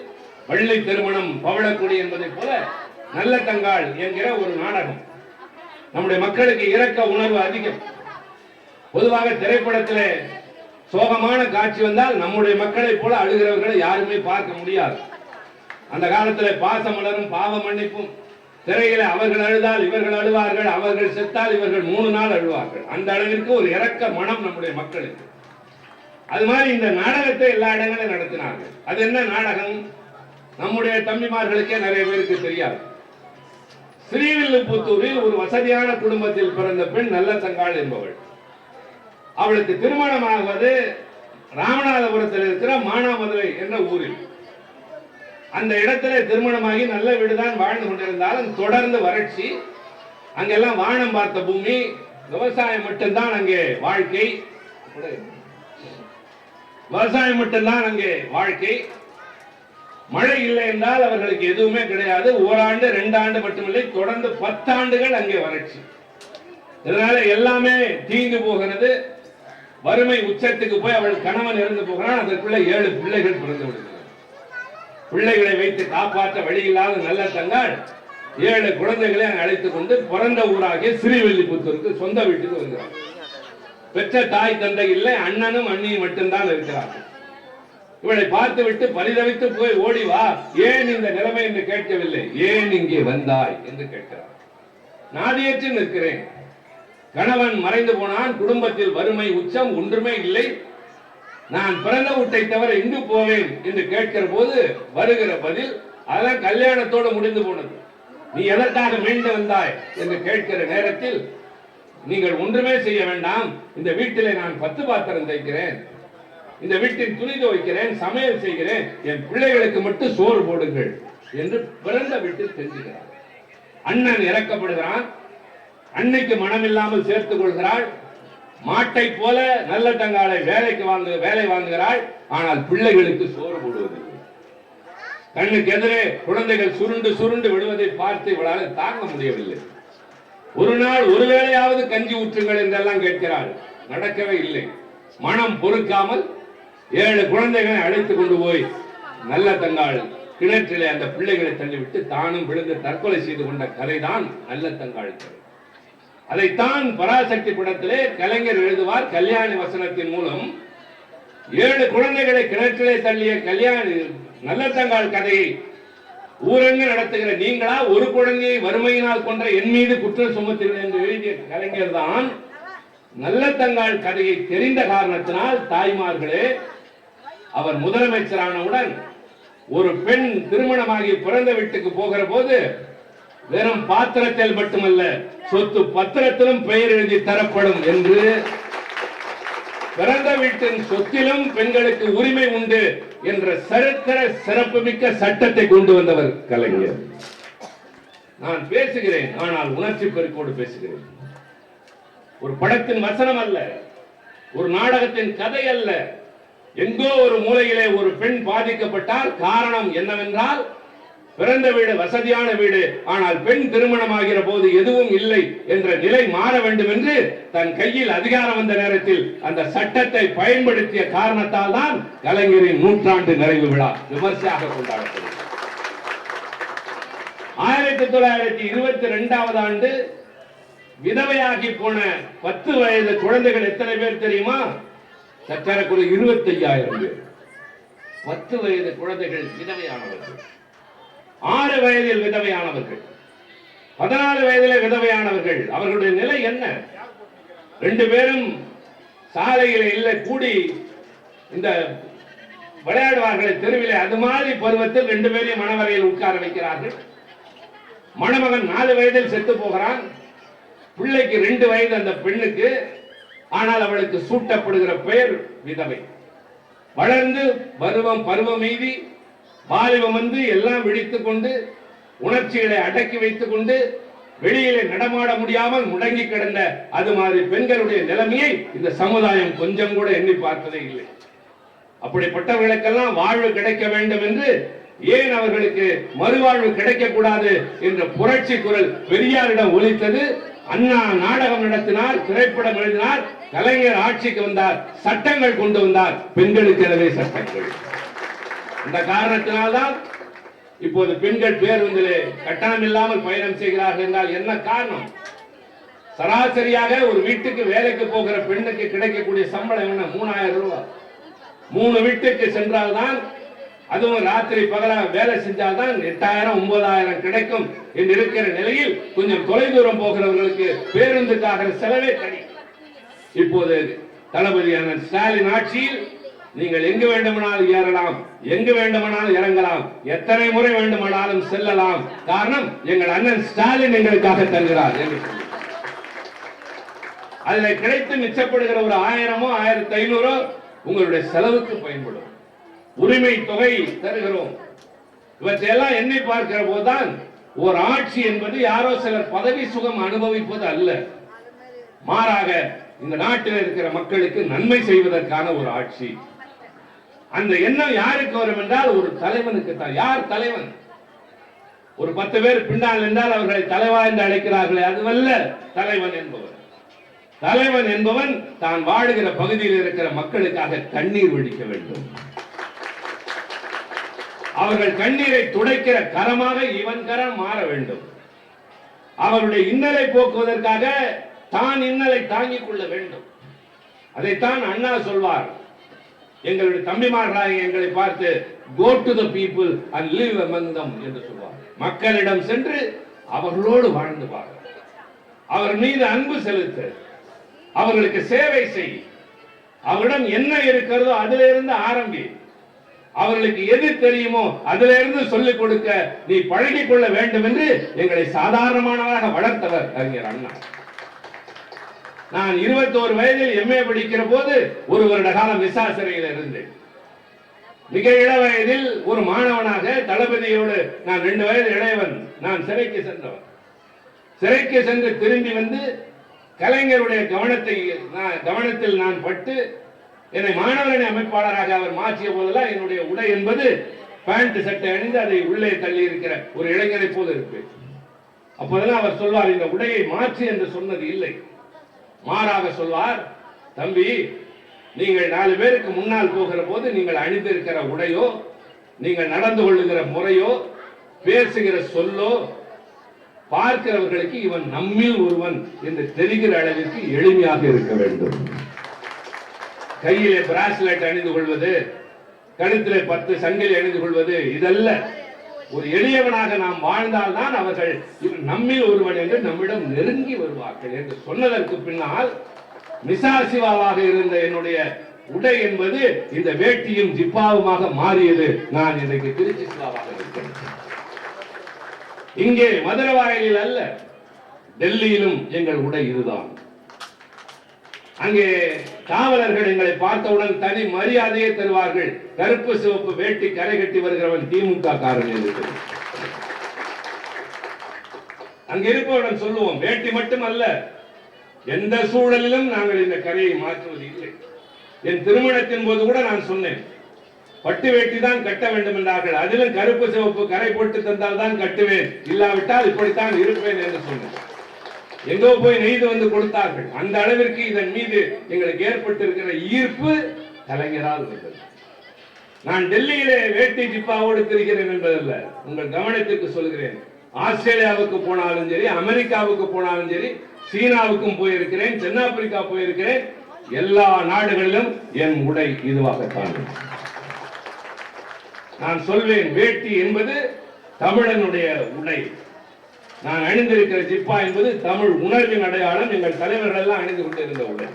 வள்ளி திருமணம் பவளக்குடி என்பதை போல நல்ல தங்காள் என்கிற ஒரு நாடகம். நம்முடைய மக்களுக்கு இரக்க உணர்வு அதிகம். பொதுவாக திரைப்படத்திலே சோகமான காட்சி வந்தால் நம்முடைய மக்களை போல அழுகிறவர்களை யாருமே பார்க்க முடியாது. அந்த காலத்தில் பாசமலரும் பாவ மன்னிப்பும் திரையில அவர்கள் அழுதால் இவர்கள் அழுவார்கள், அவர்கள் செத்தால் இவர்கள் 3 நாள் அழுவார்கள். அந்த அளவிற்கு ஒரு இரக்க மனம் நம்முடைய மக்களுக்கு. அது மாதிரி இந்த நாடகத்தை எல்லா இடங்களிலும் நடத்தினார்கள். அது என்ன நாடகம்? நம்முடைய தம்பிமார்களுக்கே நிறைய பேருக்கு தெரியாது. ஸ்ரீவில்லிபுத்தூரில் ஒரு வசதியான குடும்பத்தில் பிறந்த பெண் நல்ல தங்காள் என்பவள். அவளுக்கு திருமணமாவது ராமநாதபுரத்தில் இருக்கிற மானாமதுரை என்ற ஊரில். அந்த இடத்துல திருமணமாகி நல்ல வீடுதான் வாழ்ந்து கொண்டிருந்தாலும் தொடர்ந்து வறட்சி. அங்கெல்லாம் வானம் பார்த்த பூமி, விவசாயம் மட்டும்தான் அங்கே வாழ்க்கை. விவசாயம் மட்டும்தான் அங்கே வாழ்க்கை. மழை இல்லை என்றால் அவர்களுக்கு எதுவுமே கிடையாது. ஓராண்டு 2 ஆண்டு மட்டுமில்லை, தொடர்ந்து 10 ஆண்டுகள் அங்கே வறட்சி. இதனால எல்லாமே தீங்கு போகிறது. வறுமை உச்சத்துக்கு போய் அவள் கணவன் இறந்து போகிறான். அதற்குள்ள 7 பிள்ளைகள் பிறந்து விடுகிறார். பிள்ளைகளை வைத்து காப்பாற்ற வழி இல்லாத நல்ல தங்காள் 7 குழந்தைகளை அழைத்துக் கொண்டு பிறந்த ஊராகிய ஸ்ரீவில்லிபுத்தூருக்கு சொந்த வீட்டுக்கு வருகிறார். பெற்ற தாய் தந்தை இல்லை, அண்ணனும் அண்ணியும் மட்டும்தான் இருக்கிறார்கள். இவளை பார்த்து விட்டு பரிதவித்து போய் ஓடி வா, ஏன் இந்த நிலைமை என்று கேட்கவில்லை, ஏன் இங்கே வந்தாய் என்று கேட்கிறார். நாதியற்று நிற்கிறேன், கணவன் மறைந்து போனான், குடும்பத்தில் வறுமை உச்சம், ஒன்றுமே இல்லை, நான் பிறந்த வீட்டை தவிர இங்கு போவேன் என்று கேட்கிற போது வருகிற பதில், அதெல்லாம் கல்யாணத்தோடு முடிந்து போனது, நீ எதற்காக மீண்டு வந்தாய் என்று கேட்கிற நேரத்தில், நீங்கள் ஒன்றுமே செய்ய வேண்டாம், இந்த வீட்டிலே நான் 10 பாத்திரம் தைக்கிறேன், இந்த வீட்டில் துணி துவைக்கிறேன், சமையல் செய்கிறேன், என் பிள்ளைகளுக்கு மட்டும் சோறு போடுங்கள் என்று பிறந்த வீட்டில் செஞ்சுகிறார். அண்ணன் இறக்கப்படுகிறான். அன்னைக்கு மனமில்லாமல் சேர்த்துக் கொள்கிறாள். மாட்டை போல நல்ல தங்காளை வேலை வாங்குகிறாள். ஆனால் பிள்ளைகளுக்கு சோறு போடுவதில்லை. கண்ணுக்கு எதிரே குழந்தைகள் சுருண்டு சுருண்டு விடுவதை பார்த்து இவளால் தாங்க முடியவில்லை. ஒரு நாள் ஒருவேளையாவது கஞ்சி ஊற்றுங்கள் என்றெல்லாம் கேட்கிறாள். நடக்கவே இல்லை. மனம் பொறுக்காமல் 7 குழந்தைகளை அழைத்துக் கொண்டு போய் நல்ல தங்காள் கிணற்றிலே அந்த பிள்ளைகளை தள்ளிவிட்டு தானும் விழுந்து தற்கொலை செய்து கொண்ட கதைதான் நல்ல தங்காள் கதை. அதைத்தான் பராசக்தி படத்திலே கலைஞர் எழுதுவார். கல்யாணி வசனத்தின் மூலம் 7 குழந்தைகளை கிணற்றிலே தள்ளிய கல்யாணி நல்ல தங்காள் கதையை ஊரங்கு நடத்துகிற நீங்களா ஒரு குழந்தையை வறுமையினால் கொன்ற என் மீது குற்றம் சுமத்துகிறேன் என்று எழுதிய கலைஞர் தான் நல்ல தங்காள் கதையை தெரிந்த காரணத்தினால், தாய்மார்களே, அவர் முதலமைச்சரானவுடன் ஒரு பெண் திருமணமாகி பிறந்த வீட்டுக்கு போகிற போது வெறும் பாத்திரத்தில் மட்டுமல்ல, சொத்து பத்திரத்திலும் பெயர் எழுதி தரப்படும் என்று, பிறந்த வீட்டின் சொத்திலும் பெண்களுக்கு உரிமை உண்டு என்ற சரித்திர சிறப்புமிக்க சட்டத்தை கொண்டு வந்தவர் கலைஞர். நான் பேசுகிறேன், ஆனால் உணர்ச்சி பெருக்கோடு பேசுகிறேன். ஒரு படத்தின் வசனம் அல்ல, ஒரு நாடகத்தின் கதை அல்ல. எங்கோ ஒரு மூலையிலே ஒரு பெண் பாதிக்கப்பட்டால் காரணம் என்னவென்றால் பிறந்த வீடு வசதியான வீடு, ஆனால் பெண் திருமணமாகிற போது எதுவும் இல்லை என்ற நிலை மாற வேண்டும் என்று தன் கையில் அதிகாரம் வந்த நேரத்தில் அந்த சட்டத்தை பயன்படுத்திய காரணத்தால் தான் கலைஞரின் 100ஆண்டு நிறைவு விழா விமர்சையாக கொண்டாடப்படுகிறது. 1922 ஆண்டு விதவையாகி போன 10 வயது குழந்தைகள் எத்தனை பேர் தெரியுமா? சற்றக்குறை 25,000 பேர். 10 வயது குழந்தைகள் விதவையானவர்கள், 6 வயதில் விதவையானவர்கள், 14 வயதில் விதவையானவர்கள். அவர்களுடைய நிலை என்ன? 2 பேரும் சாலையில் இல்லை கூடி இந்த விளையாடுவார்கள் தெருவிலே. அது மாதிரி பருவத்தில் 2 பேரையும் மணவரையில் உட்கார வைக்கிறார்கள். மணமகன் 4 வயதில் செத்து போகிறான். பிள்ளைக்கு 2 வயது அந்த பெண்ணுக்கு. ஆனால் அவளுக்கு சூட்டப்படுகிற பெயர் விதவை. வளர்ந்து பருவம் மீதி வாலிபம் வந்து எல்லாம் விழித்துக் கொண்டு உணர்ச்சிகளை அடக்கி வைத்துக் கொண்டு வெளியிலே நடமாட முடியாமல் முடங்கி கிடந்த அது மாதிரி பெண்களுடைய நிலைமையை இந்த சமுதாயம் கொஞ்சம் கூட எண்ணி பார்த்ததே இல்லை. அப்படிப்பட்டவர்களுக்கெல்லாம் வாழ்வு கிடைக்க வேண்டும் என்று, ஏன் அவர்களுக்கு மறுவாழ்வு கிடைக்க கூடாது என்ற புரட்சி குரல் பெரியாரிடம் ஒலித்தது. அண்ணா நாடகம் நடத்தினார், திரைப்படம் எழுதினார், கலைஞர் ஆட்சிக்கு வந்தார், சட்டங்கள் கொண்டு வந்தார், பெண்களுக்கு எனவே சட்டங்கள். இந்த காரணத்தினால்தான் இப்போது பெண்கள் பேருந்திலே கட்டணம் இல்லாமல் பயணம் செய்கிறார்கள் என்றால் என்ன காரணம்? சராசரியாக ஒரு வீட்டுக்கு வேலைக்கு போகிற பெண்ணுக்கு கிடைக்கக்கூடிய சம்பளம் என்ன? 3000 ரூபாய். 3 வீட்டுக்கு சென்றால்தான், அதுவும் ராத்திரி பகலாக வேலை செஞ்சால்தான் 8000 9000 கிடைக்கும் என்று இருக்கிற நிலையில் கொஞ்சம் தொலைதூரம் போகிறவர்களுக்கு பேருந்துக்காக செலவே தனி. இப்போது தளபதி அண்ணன் ஸ்டாலின் ஆட்சியில் நீங்கள் எங்கு வேண்டுமானாலும் ஏறலாம், எங்கு வேண்டுமானாலும் இறங்கலாம், எத்தனை முறை வேண்டுமானாலும் செல்லலாம். காரணம், எங்கள் அண்ணன் ஸ்டாலின் எங்களுக்காக தருகிறார் என்று சொல்லி அதில் கிடைத்து மிச்சப்படுகிற ஒரு 1000 1500 உங்களுடைய செலவுக்கு பயன்படும். உரிமை தொகை தருகிறோம். இவற்றையெல்லாம் எண்ணி பார்க்கிற போதுதான் ஒரு ஆட்சி என்பது யாரோ சிலர் பதவி சுகம் அனுபவிப்பது அல்ல, மாறாக இந்த நாட்டில் இருக்கிற மக்களுக்கு நன்மை செய்வதற்கான ஒரு ஆட்சி. அந்த எண்ணம் யாருக்கு வரும் என்றால் ஒரு தலைவனுக்கு தான். யார் தலைவன்? ஒரு 10 பேர் பின்னால் என்றால் அவர்களை தலைவா என்று அழைக்கிறார்களே, அதுவல்ல தலைவன் என்பவர். தலைவன் என்பவன் தான் வாழுகிற பகுதியில் இருக்கிற மக்களுக்காக கண்ணீர் வெடிக்க வேண்டும். அவர்கள் கண்ணீரை துடைக்கிற கரமாக இவன் கரம் மாற வேண்டும். அவருடைய இன்னலை போக்குவதற்காக தான் இன்னலை தாங்கிக் கொள்ள வேண்டும். அதைத்தான் அண்ணா சொல்வார். எங்களுடைய தம்பிமார்களாக எங்களை பார்த்து go to the people and live among them என்று சொல்வார். மக்களிடம் சென்று அவர்களோடு வாழ்ந்து பார், அவர் மீது அன்பு செலுத்து, அவர்களுக்கு சேவை செய், அவரிடம் என்ன இருக்கிறதோ அதிலிருந்து ஆரம்பி, அவர்களுக்கு எது தெரியுமோ அதிலிருந்து சொல்லிக் கொடுக்க நீ பழகிக் கொள்ள வேண்டும் என்று எங்களை சாதாரணமானவராக வளர்த்தவர் அறிஞர் அண்ணா. நான் 21 வயதில் MA படிக்கிற போது 1 வருட காலம் விசா சிறையில் இருந்தேன். மிக இள வயதில் ஒரு மாணவனாக தளபதியோடு, நான் 2 வயது இளையவன், நான் சிறைக்கு சென்றவன். சிறைக்கு சென்று திரும்பி வந்து கலைஞருடைய கவனத்தில் நான் பட்டு என்னை மாணவரணி அமைப்பாளராக அவர் மாற்றிய போதெல்லாம் என்னுடைய உடை என்பது பேண்ட் சட்டை அணிந்து அதை உள்ளே தள்ளி இருக்கிற ஒரு இளைஞரை போல இருப்பேன். அப்போதெல்லாம் அவர் சொல்வார், இந்த உடையை மாற்றி என்று சொன்னது இல்லை, மாறாக சொல்வார், தம்பி நீங்கள் 4 பேருக்கு முன்னால் போகிற போது நீங்கள் அணிந்திருக்கிற உடையோ, நீங்கள் நடந்து கொள்ளுகிற முறையோ, பேசுகிற சொல்லோ பார்க்கிறவர்களுக்கு இவன் நம்மில் ஒருவன் என்று தெரிகிற அளவிற்கு எளிமையாக இருக்க வேண்டும். கையிலே பிராஸ்லெட் அணிந்து கொள்வது, கழுத்திலே 10 சங்கிலி அணிந்து கொள்வது இதல்ல. ஒரு எளியவனாக நாம் வாழ்ந்தால்தான் அவர்கள் நம்மில் ஒருவன் என்று நம்மிடம் நெருங்கி வருவார்கள் என்று சொன்னதற்கு பின்னால் மிசா சிவாவாக இருந்த என்னுடைய உடை என்பது இந்த வேட்டியும் ஜிப்பாவுமாக மாறியது. நான் இன்றைக்கு திருச்சி சிவாவாக இருக்கிறேன். இங்கே மதுரவாயலில் அல்ல, டெல்லியிலும் எங்கள் உடை இதுதான். அங்கே காவலர்கள் எங்களை பார்த்தவுடன் தனி மரியாதையை தருவார்கள். கருப்பு சிவப்பு வேட்டி கரை கட்டி வருகிறவன் திமுக காரன் என்று. அங்க இருப்பவன் சொல்லுவோம், வேட்டி மட்டும் அல்ல, எந்த சூழலிலும் நாங்கள் இந்த கரையை மாற்றுவது இல்லை. என் திருமணத்தின் போது கூட நான் சொன்னேன், பட்டு வேட்டி தான் கட்ட வேண்டும் என்றார்கள். அதிலும் கருப்பு சிவப்பு கரை போட்டு தந்தால் தான் கட்டுவேன், இல்லாவிட்டால் இப்படித்தான் இருப்பேன் என்று சொன்னேன். எங்கோ போய் நெய்து வந்து கொடுத்தார்கள். அந்த அளவிற்கு இதன் மீது எங்களுக்கு ஏற்பட்டிருக்கிற ஈர்ப்பு கலைஞரால் வந்தது. நான் டெல்லியிலே வேட்டி ஜிப்பாவோடு திரிகிறேன் என்பதல்ல, உங்கள் கவனத்திற்கு சொல்கிறேன். ஆஸ்திரேலியாவுக்கு போனாலும் சரி, அமெரிக்காவுக்கு போனாலும் சரி, சீனாவுக்கும் போயிருக்கிறேன், தென்னாப்பிரிக்கா போயிருக்கிறேன். எல்லா நாடுகளிலும் என் உடை இதுவாகத்தான். நான் சொல்வேன், வேட்டி என்பது தமிழனுடைய உடை. நான் அணிந்திருக்கிற ஜிப்பா என்பது தமிழ் உணர்வின் அடையாளம். எங்கள் தலைவர்கள் எல்லாம் அணிந்து கொண்டிருந்த உடை.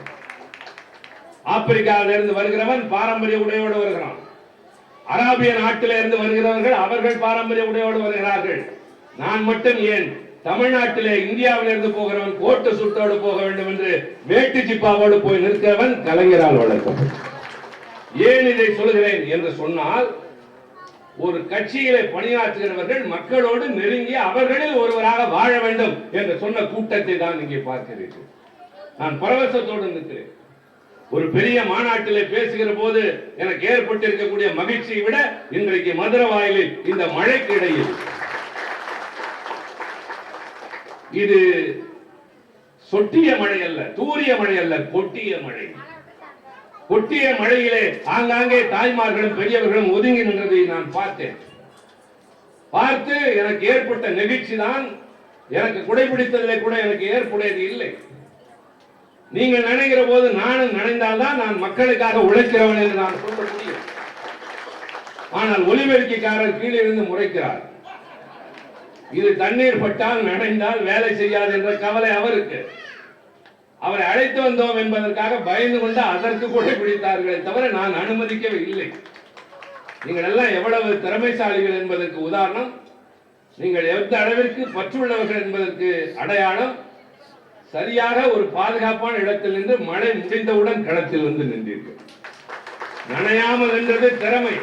ஆப்பிரிக்காவிலிருந்து வருகிறவன் பாரம்பரிய உடையோடு வருகிறான். அராபிய நாட்டிலிருந்து வருகிறவர்கள் அவர்கள் பாரம்பரிய உடையோடு வருகிறார்கள். நான் மட்டும் ஏன் தமிழ்நாட்டிலே இந்தியாவிலிருந்து போகிறவன் கோட்டு சுட்டோடு போக வேண்டும் என்று வேட்டு ஜிப்பாவோடு போய் நிற்கிறவன் கலைஞரால் வளர்க்கப்படும். ஏன் இதை சொல்கிறேன் என்று சொன்னால், ஒரு கட்சியிலே பணியாற்றுகிறவர்கள் மக்களோடு நெருங்கி அவர்களில் ஒருவராக வாழ வேண்டும் என்று சொன்ன கூட்டத்தை தான் இங்கே பார்க்கிறீர்கள். நான் பரவசத்தோடு நிற்கிறேன். ஒரு பெரிய மாநாட்டிலே பேசுகிற போது எனக்கு ஏற்பட்டிருக்கக்கூடிய மகிழ்ச்சியை விட இன்றைக்கு மதுரவாயிலில் இந்த மழைக்கு இடையில், இது சொட்டிய மழை அல்ல, தூரிய மழை அல்ல, கொட்டிய மழை. கொட்டிய மழையிலே ஆங்காங்கே தாய்மார்களும் பெரியவர்களும் ஒதுங்கி நின்றதை நான் பார்த்தேன். பார்த்து எனக்கு ஏற்பட்ட நெகிழ்ச்சி தான். எனக்கு குடைபிடித்ததிலே கூட எனக்கு ஏற்புடையது இல்லை. நீங்கள் நினைக்கிற போது நானும் நினைந்தால்தான் நான் மக்களுக்காக உழைக்கிறவன் என்று நான் சொல்ல முடியும். ஆனால் ஒலிபெருக்கிக்காரர் கீழே இருந்து முறைக்கிறார். இது தண்ணீர் பட்டால் நனைந்தால் வேலை செய்யாது என்ற கவலை அவருக்கு. அவரை அழைத்து வந்தோம் என்பதற்காக பயந்து கொண்டு அதற்கு கூட பிடித்தார்களே தவிர நான் அனுமதிக்கவே இல்லை. நீங்கள் எல்லாம் எவ்வளவு திறமைசாலிகள் என்பதற்கு உதாரணம், நீங்கள் எந்த அளவிற்கு பற்றுள்ளவர்கள் என்பதற்கு அடையாளம், சரியாக ஒரு பாதுகாப்பான இடத்தில் நின்று மழை முடிந்தவுடன் களத்தில் வந்து நின்றீர்கள். நனையாமல் நின்றது திறமை.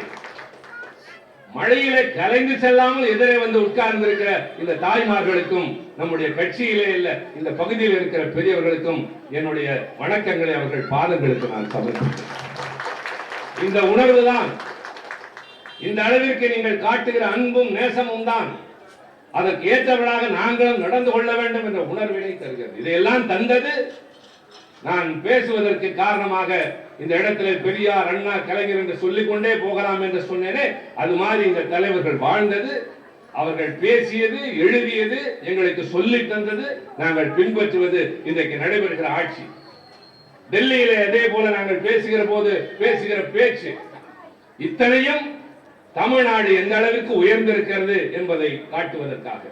மழையிலே கலைந்து செல்லாமல் எதிரே வந்து உட்கார்ந்து இருக்கிற இந்த தாய்மார்களுக்கும், நம்முடைய கட்சியிலே இல்ல இந்த பகுதியில் இருக்கிற பெரியவர்களுக்கும் என்னுடைய வணக்கங்களை அவர்கள் பாதங்களுக்கு நான் சமர்ப்பிக்கிறேன். இந்த உணர்வு தான், இந்த அளவிற்கு நீங்கள் காட்டுகிற அன்பும் நேசமும் தான் அதற்கு ஏற்றவர்களாக நாங்களும் நடந்து கொள்ள வேண்டும் என்ற உணர்வினை தருகிறது. இதையெல்லாம் தந்தது நான் பேசுவதற்கு காரணமாக இந்த இடத்திலே பெரியார், அண்ணா, கலைஞர் என்று சொல்லிக்கொண்டே போகலாம் என்று சொன்னேனே, அது மாதிரி இந்த தலைவர்கள் வாழ்ந்தது, அவர்கள் பேசியது, எழுதியது, எங்களுக்கு சொல்லி தந்தது, நாங்கள் பின்பற்றுவது இன்றைக்கு நடைபெறுகிற ஆட்சி. டெல்லியிலே அதே போல நாங்கள் பேசுகிற போது பேசுகிற பேச்சு, இத்தனையும் தமிழ்நாடு எந்த அளவிற்கு உயர்ந்திருக்கிறது என்பதை காட்டுவதற்காக.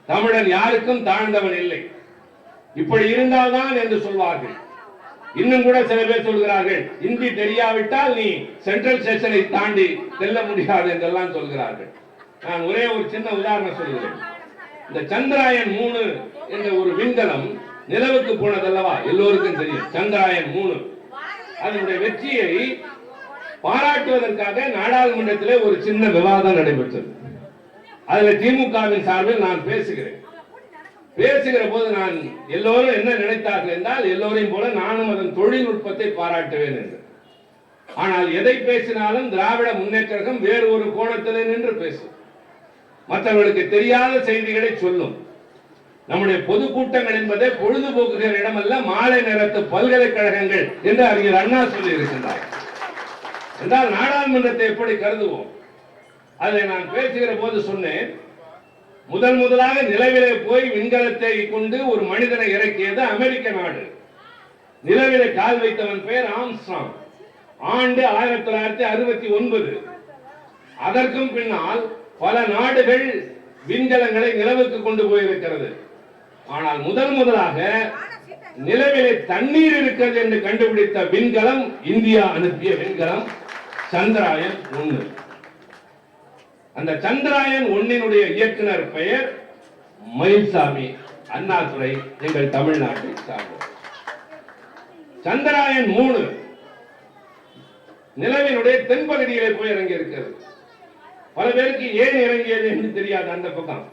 தமிழன் யாருக்கும் தாழ்ந்தவன் இல்லை, இப்படி இருந்தால்தான் என்று சொல்வார்கள். இன்னும் கூட சில பேர் சொல்கிறார்கள், இந்தி தெரியாவிட்டால் நீ சென்ட்ரல் ஸ்டேஷனை தாண்டி செல்ல முடியாது என்றெல்லாம் சொல்கிறார்கள். நான் ஒரே ஒரு சின்ன உதாரணம் சொல்கிறேன். இந்த சந்திராயன் 3 என்ற ஒரு விண்கலம் நிலவுக்கு போனதல்லவா, எல்லோருக்கும் தெரியும். சந்திராயன் 3 அதனுடைய வெற்றியை பாராட்டுவதற்காக நாடாளுமன்றத்திலே ஒரு சின்ன விவாதம் நடைபெற்றது. அதுல திமுகவின் சார்பில் நான் பேசுகிற போது நான் எல்லோரும் என்ன நினைத்தார்கள் என்றால், எல்லோரையும் போல நானும் அதன் தொழில்நுட்பத்தை பாராட்டுவேன் என்று. ஆனால் எதை பேசினாலும் திராவிட முன்னேற்ற கழகம் வேறு ஒரு கோணத்திலே நின்று பேசும், மற்றவர்களுக்கு தெரியாத செய்திகளை சொல்லும். நம்முடைய பொதுக்கூட்டங்கள் என்பதை பொழுதுபோக்குகிற இடமல்ல, மாலை நேரத்து பல்கலைக்கழகங்கள் என்று அறிஞர் அண்ணா சொல்லி இருக்கின்றார். என்றால் நாடாளுமன்றத்தை எப்படி கருதுவோம்? அதை நான் பேசுகிற போது சொன்னேன், முதலாக நிலவிலே போய் விண்கலத்தை கொண்டு ஒரு மனிதனை இறக்கியது அமெரிக்க நாடு. நிலவிலே கால் வைத்தவன் பெயர் ஆம்ஸ்ட்ராங். ஆண்டு 1969. அதற்கும் பின்னால் பல நாடுகள் விண்கலங்களை நிலவுக்கு கொண்டு போயிருக்கிறது. ஆனால் முதலாக நிலவிலே தண்ணீர் இருக்கிறது என்று கண்டுபிடித்த விண்கலம், இந்தியா அனுப்பிய விண்கலம் சந்திராயன் 1. அந்த சந்திராயன் 1 இயக்குனர் பெயர் மயில்சாமி அண்ணாதுரை, எங்கள் தமிழ்நாட்டை சார்ந்தவர். சந்திராயன் 3 நிலவினுடைய தென்பகுதியிலே போய் இறங்கி இருக்கிறது. பல பேருக்கு ஏன் இறங்கியது என்று தெரியாது. அந்த பக்கம்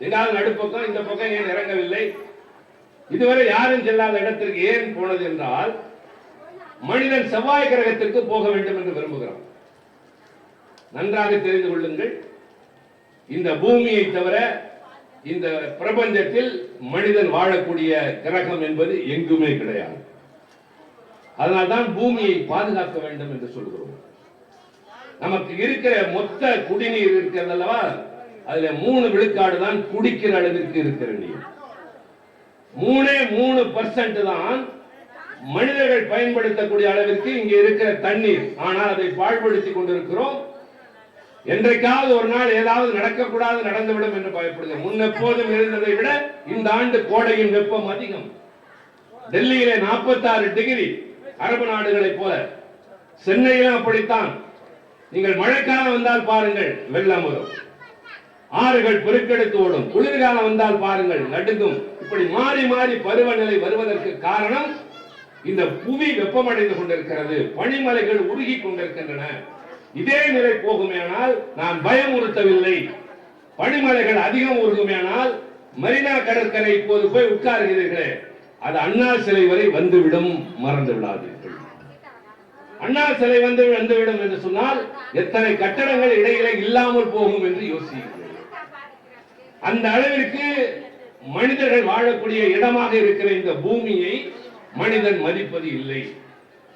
எங்காவது நடுப்பக்கம், இந்த பக்கம் ஏன் இறங்கவில்லை, இதுவரை யாரும் செல்லாத இடத்திற்கு ஏன் போனது என்றால், மனிதன் செவ்வாய் கிரகத்திற்கு போக வேண்டும் என்று விரும்புகிறான். நன்றாக தெரிந்து கொள்ளுங்கள், இந்த பூமியை தவிர இந்த பிரபஞ்சத்தில் மனிதன் வாழக்கூடிய கிரகம் என்பது எங்குமே கிடையாது. அதனால்தான் பூமியை பாதுகாக்க வேண்டும் என்று சொல்கிறோம். நமக்கு இருக்கிற மொத்த குடிநீர் இருக்கிறது அல்லவா, அதுல 3 விழுக்காடு தான் குடிக்கிற அளவிற்கு இருக்கிற நீர். 3% தான் மனிதர்கள் பயன்படுத்தக்கூடிய அளவிற்கு இங்கே இருக்கிற தண்ணீர். ஆனால் அதை பாழ்படுத்திக் கொண்டிருக்கிறோம். என்றைக்காவது ஒரு நாள் ஏதாவது நடக்கக்கூடாது, நடந்துவிடும் என்று பயப்படுகிறோம். முன்னெப்போதும் இருந்ததை விட இந்த ஆண்டு கோடையின் வெப்பம் அதிகம். டெல்லியிலே 46 டிகிரி, அரபு நாடுகளைப் போல. சென்னையிலும் அப்படித்தான். நீங்கள் மழைக்காலம் வந்தால் பாருங்கள், வெள்ளம் வரும், ஆறுகள் பெருக்கெடுத்து ஓடும். குளிர்காலம் வந்தால் பாருங்கள், நடுங்கும். இப்படி மாறி மாறி பருவநிலை வருவதற்கு காரணம் இந்த புவி வெப்பமடைந்து கொண்டிருக்கிறது, பனிமலைகள் உருகி கொண்டிருக்கின்றன. இதே நிலை போகுமேனால் நான் பயமுறுத்தவில்லை. பனிமலைகள் அதிகம் உருகுமேனால் மெரினா கடற்கரை இப்போது போய் உட்காருகிறீர்களே, அது அண்ணா சிலை வரை வந்துவிடும், மறந்து விடாதீர்கள். அண்ணா சிலை வந்துவிடும் என்று சொன்னால் எத்தனை கட்டடங்கள் இடையிலே இல்லாமல் போகும் என்று யோசிக்கிறீர்கள். அந்த அளவிற்கு மனிதர்கள் வாழக்கூடிய இடமாக இருக்கிற இந்த பூமியை மனிதன் மதிப்பது இல்லை.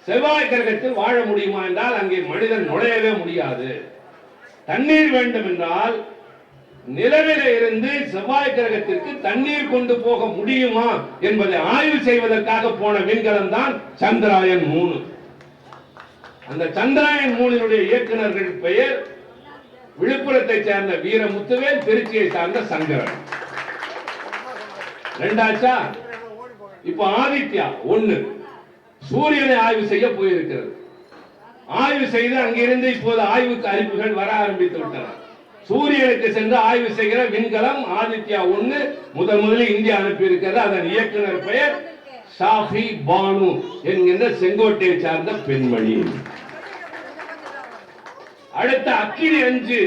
செவ்வாய் கிரகத்தில் வாழ முடியுமா என்றால் அங்கே மனிதன் நுழையவே முடியாது. தண்ணீர் வேண்டும் என்றால் நிலவில இருந்து செவ்வாய் கிரகத்திற்கு தண்ணீர் கொண்டு போக முடியுமா என்பதை ஆய்வு செய்வதற்காக போன விண்கலம் தான் சந்திராயன் 3. அந்த சந்திராயன் 3 இயக்குநர்கள் பெயர் விழுப்புரத்தை சேர்ந்த வீரமுத்துவேல், திருச்சியை சார்ந்த சங்கரன். 2 இப்ப ஆதித்யா 1 சூரியனை ஆய்வு செய்ய போயிருக்கிறது. ஆய்வு செய்து அங்கிருந்து இப்போது ஆய்வுக்கு அறிவிப்புகள் வர ஆரம்பித்து விட்டன. சூரியனுக்கு சென்று ஆய்வு செய்கிற விண்கலம் ஆதித்யா 1 முதலில் இந்தியா அனுப்பி இருக்கிறது. அதன் இயக்குனர் பெயர் ஷாஃபி பானு என்கின்ற செங்கோட்டையை சார்ந்த பெண்மணி. அடுத்த அக்கினி 5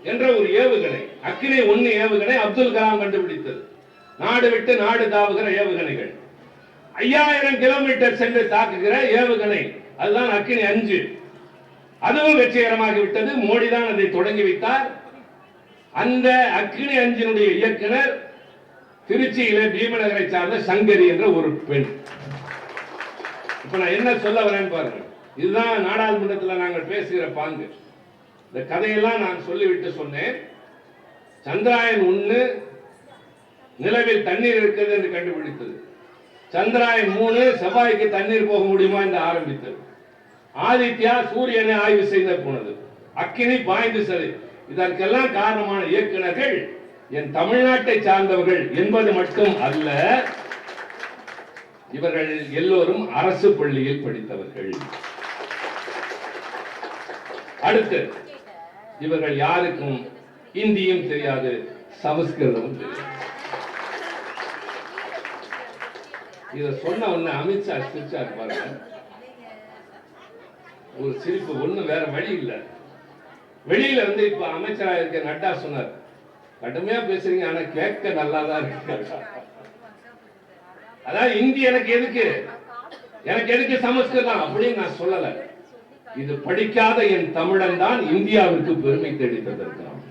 என்ற ஒரு ஏவுகணை, அக்கினி 1 ஏவுகணை அப்துல் கலாம் கண்டுபிடித்தது. நாடு விட்டு நாடு தாவுகிற ஏவுகணைகள், 5000 கிலோமீட்டர் சென்று தாக்குகிற ஏவுகணை, அதுதான் அக்கினி 5. அதுவும் வெற்றிகரமாகி விட்டது. மோடி தான் அதை தொடங்கி வைத்தார். அந்த அக்கினி 5 இயக்குனர் திருச்சியிலே பீமநகரை சார்ந்த சங்கரி என்ற ஒரு பெண். இப்ப நான் என்ன சொல்ல வரேன் பாருங்க. இதுதான் நாடாளுமன்றத்தில் நாங்கள் பேசுகிற பாங்கு. இந்த கதையெல்லாம் நான் சொல்லிவிட்டு சொன்னேன். சந்திராயன் 1 நிலவில் தண்ணீர் இருக்கிறது என்று கண்டுபிடித்தது. சந்திராயன் 3 செவ்வாய்க்கு தண்ணீர் போக முடியுமா என்று ஆரம்பித்தது. ஆதித்யா சூரியனை ஆய்வு செய்த போனது. அக்கினி பாய்ந்து சரி. இதற்கெல்லாம் காரணமான இயக்குநர்கள் என் தமிழ்நாட்டை சார்ந்தவர்கள் என்பது மட்டும் அல்ல, இவர்கள் எல்லோரும் அரசு பள்ளியில் படித்தவர்கள். அடுத்து இவர்கள் யாருக்கும் இந்தியும் தெரியாது, சமஸ்கிருதமும் தெரியாது. இத சொன்ன உடனே அமித்ஷா சிரிச்சார் பாருங்க. ஒரு சிரிப்பு, ஒண்ணு வேற வழி இல்லை. வெளியில வந்து இப்ப அமைச்சராக இருக்க நட்டா சொன்னார், கடுமையா பேசுறீங்க ஆனா கேட்க நல்லாதான் இருக்கு. அதாவது இந்தி எனக்கு எதுக்கு சமஸ்கிருதம் அப்படின்னு நான் சொல்லல. இது படிக்காத என் தமிழன் தான் இந்தியாவிற்கு பெருமை தேடி தந்திருக்கிறான்.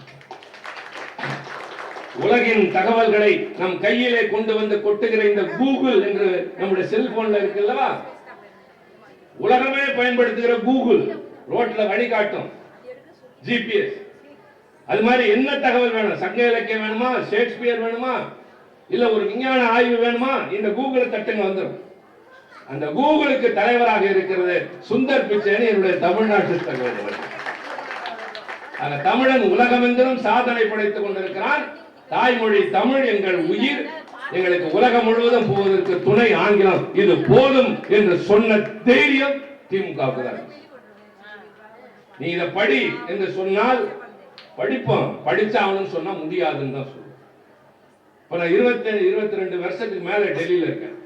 உலகின் தகவல்களை நம் கையிலே கொண்டு வந்து கொட்டுகிற இந்த கூகுள் என்று நம்முடைய செல்போன்ல இருக்குல்லவா, உலகமே பயன்படுத்துகிற கூகுள் ரோட்ல வழிகாட்டும், ஜிபிஎஸ். அது மாதிரி என்ன தகவல் வேணும், சங்க இலக்கியம் வேணுமா, ஷேக்ஸ்பியர் வேணுமா, இல்ல ஒரு விஞ்ஞான ஆய்வு வேணுமா, இந்த கூகுள் தட்டுங்க வந்துடும். அந்த கூகுளுக்கு தலைவராக இருக்கிறது சுந்தர் பிச்சைன்னு என்னுடைய தமிழ்நாட்டு தகவல். அந்த தமிழன் உலகமெங்கிலும் சாதனை படைத்துக் கொண்டிருக்கிறான். தாய்மொழி தமிழ் எங்கள் உயிர், எங்களுக்கு உலகம் முழுவதும் போவதற்கு துணை ஆங்கிலம், இது போதும் என்று சொன்ன தைரியம் திமுக. நீ இதை படி என்று சொன்னால் படிப்போம், படிச்சாவணும் சொன்னா முடியாதுன்னு தான் சொல்லுவோம். இப்ப நான் 22 வருஷத்துக்கு மேல டெல்லியில இருக்கேன்.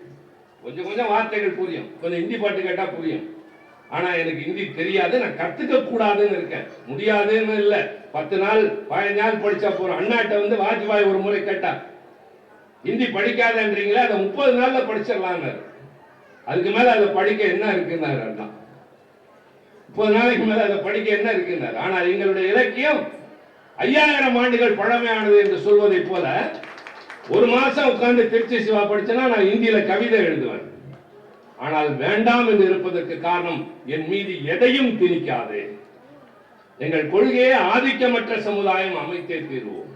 கொஞ்சம் வார்த்தைகள் புரியும், கொஞ்சம் ஹிந்தி பாட்டு கேட்டா புரியும். ஆனா எனக்கு ஹிந்தி தெரியாது, நான் கத்துக்க கூடாதுன்னு இருக்கேன். முடியாதுன்னு இல்ல, 10 நாள் 15 நாள் படிச்சா போறோம். அண்ணாட்ட வந்து வாஜ்பாய் ஒரு முறை கேட்டா, ஹிந்தி படிக்காதன்றீங்களா, அதை 30 நாள்ல படிச்சிடலாம். அதுக்கு மேல அதை படிக்க என்ன இருக்குன்னாரு அண்ணா. 30 நாளைக்கு மேல அதை படிக்க என்ன இருக்குன்னாரு. ஆனால் எங்களுடைய இலக்கியம் 5000 ஆண்டுகள் பழமையானது என்று சொல்வதை போல ஒரு மாசம் உட்கார்ந்து திருச்சி சிவா படிச்சனா நான் இந்தியில கவிதை எழுதுவேன். ஆனால் வேண்டாம் என்று இருப்பதற்கு காரணம் என் மீது எதையும் திணிக்காது. எங்கள் கொள்கையே ஆதிக்கமற்ற சமுதாயம் அமைத்தே தீர்வோம்.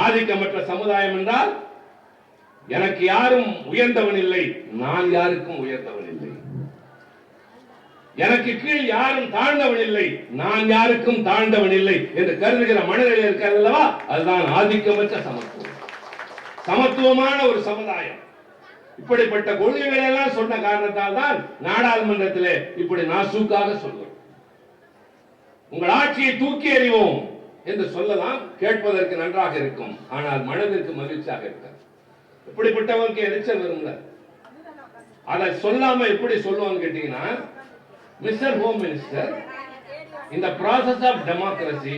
ஆதிக்கமற்ற சமுதாயம் என்றால் எனக்கு யாரும் உயர்ந்தவன் இல்லை, நான் யாருக்கும் உயர்ந்தவன் இல்லை. எனக்கு கீழ் யாரும் தாழ்ந்தவன் இல்லை, நான் யாருக்கும் தாழ்ந்தவன் இல்லை என்று கருதுகிற மனநிலை இருக்கிறது அல்லவா, அதுதான் ஆதிக்கமற்ற சமத்துவம். சமத்துவமான ஒரு சமுதாயம். இப்படிப்பட்ட கொள்கைகளை எல்லாம் சொன்ன காரணத்தால் தான் நாடாளுமன்றத்திலே இப்படி நாசூக்காக சொல்கிறோம். உங்கள் ஆட்சியை தூக்கி எறிவோம் என்று சொல்லலாம், கேட்பதற்கு நன்றாக இருக்கும், ஆனால் மனதிற்கு மகிழ்ச்சியாக இருக்காது. இப்படிப்பட்டவனுக்கு எரிச்சல் வரும்ல. அதை சொல்லாம எப்படி சொல்லுவான்னு கேட்டீங்கன்னா, mister home minister, in the process of democracy,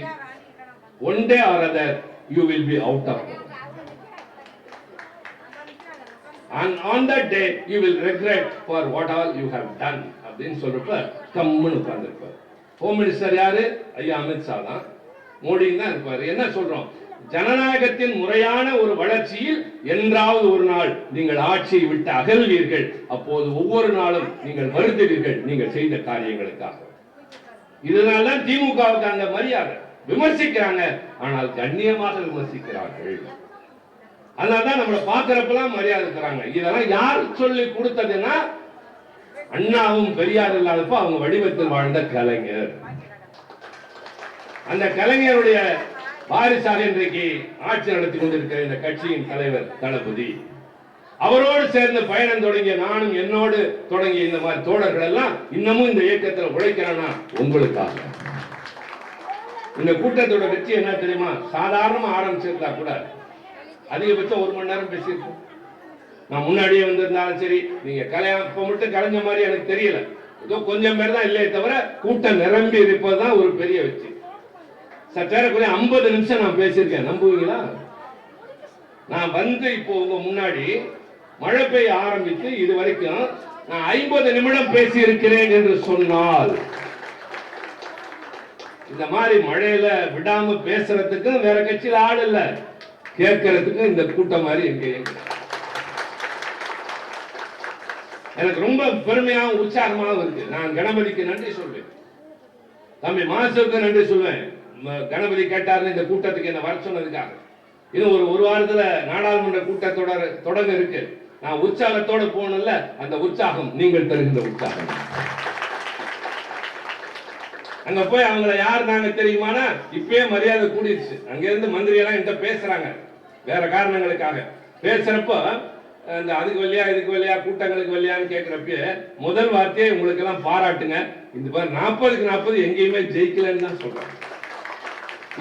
one day or other you will be out of it. And on that day you will regret for what all you have done. அப்படின்னு சொல்றப்ப கம்முன்னு உட்கார்ந்திருப்பார். Home minister யாரு? ஐயா அமித்ஷா தான், மோடி தான் இருப்பாரு. என்ன சொல்றோம்? ஜனநாயகத்தின் முறையான ஒரு வளர்ச்சியில் என்றாவது ஒரு நாள் நீங்கள் ஆட்சியை விட்டு அகல்வீர்கள். அப்போது ஒவ்வொரு நாளும் நீங்கள் வருந்துவீர்கள் நீங்கள் செய்த காரியங்களுக்காக. இதனால திமுகவுக்கு அந்த மரியாதை. விமர்சிக்கிறாங்க, ஆனால் கண்ணியமாக விமர்சிக்கிறார்கள். அதனால்தான் நம்மளை பார்க்கிறப்பெல்லாம் மரியாதை இருக்கிறாங்க. இதெல்லாம் யார் சொல்லி கொடுத்ததுன்னா, அண்ணாவும் பெரியார் இல்லாதப்ப அவங்க வடிவத்தில் வாழ்ந்த கலைஞர். அந்த கலைஞருடைய வாரிசாக இன்றைக்கு ஆட்சி நடத்தி கொண்டிருக்கிற இந்த கட்சியின் தலைவர் தளபதி, அவரோடு சேர்ந்து பயணம் தொடங்கிய நானும், என்னோடு தொடங்கிய இந்த மாதிரி தோழர்கள் எல்லாம் இன்னமும் இந்த இயக்கத்தில் உழைக்கிறானா உங்களுக்காக. இந்த கூட்டத்தோட வெற்றி என்ன தெரியுமா? சாதாரணமா ஆரம்பிச்சிருந்தா கூட அதிகபட்சம் 1 மணி நேரம் பேசியிருக்கோம். நான் முன்னாடியே வந்திருந்தாலும் சரி, நீங்க இப்ப மட்டும் கலைஞ்ச மாதிரி எனக்கு தெரியல, ஏதோ கொஞ்சம் பேர் தான் இல்லையே தவிர கூட்டம் நிரம்பி இருப்பதுதான் ஒரு பெரிய வெற்றி. சற்றேறக்குறைய 50 நிமிஷம் நான் பேசியிருக்கேன், நம்புவீங்களா? நான் வந்து இப்போ உங்க முன்னாடி மழை பெய்ய ஆரம்பித்து இது வரைக்கும் நான் 50 நிமிடம் பேசி இருக்கிறேன் என்று சொன்னால், இந்த மாதிரி மழையில விடாம பேசுறதுக்கு வேற கட்சியில ஆள் இல்ல, கேட்கறதுக்கு இந்த கூட்டம் மாதிரி எங்க. எனக்கு ரொம்ப பெருமையாகவும் உற்சாகமாகவும் இருக்கு. நான் கணபதிக்கு நன்றி சொல்வேன், தம்பி மாசுக்கு நன்றி சொல்வேன். கணபதி கேட்டாரு இந்த கூட்டத்துக்கு என்ன வர சொன்னதுக்காக. இன்னும் ஒரு வாரத்துல நாடாளுமன்ற கூட்டத்தொடர் தொடங்க இருக்கு. நான் உற்சாகத்தோட போனல, அந்த உற்சாகம் நீங்கள் தருகின்ற உற்சாகம். அங்க போய் அவங்கள யார் நாங்க தெரியுமானா, இப்பயே மரியாதை கூடிடுச்சு. அங்க இருந்து மந்திரி எல்லாம் என்கிட்ட பேசுறாங்க வேற காரணங்களுக்காக. பேசுறப்ப அந்த அதுக்கு வழியா இதுக்கு வழியா கூட்டங்களுக்கு வழியான்னு கேட்கிறப்ப முதல் வார்த்தையே உங்களுக்கு எல்லாம் பாராட்டுங்க, இந்த மாதிரி 40க்கு 40 எங்கேயுமே ஜெயிக்கலன்னு தான் சொல்றாங்க.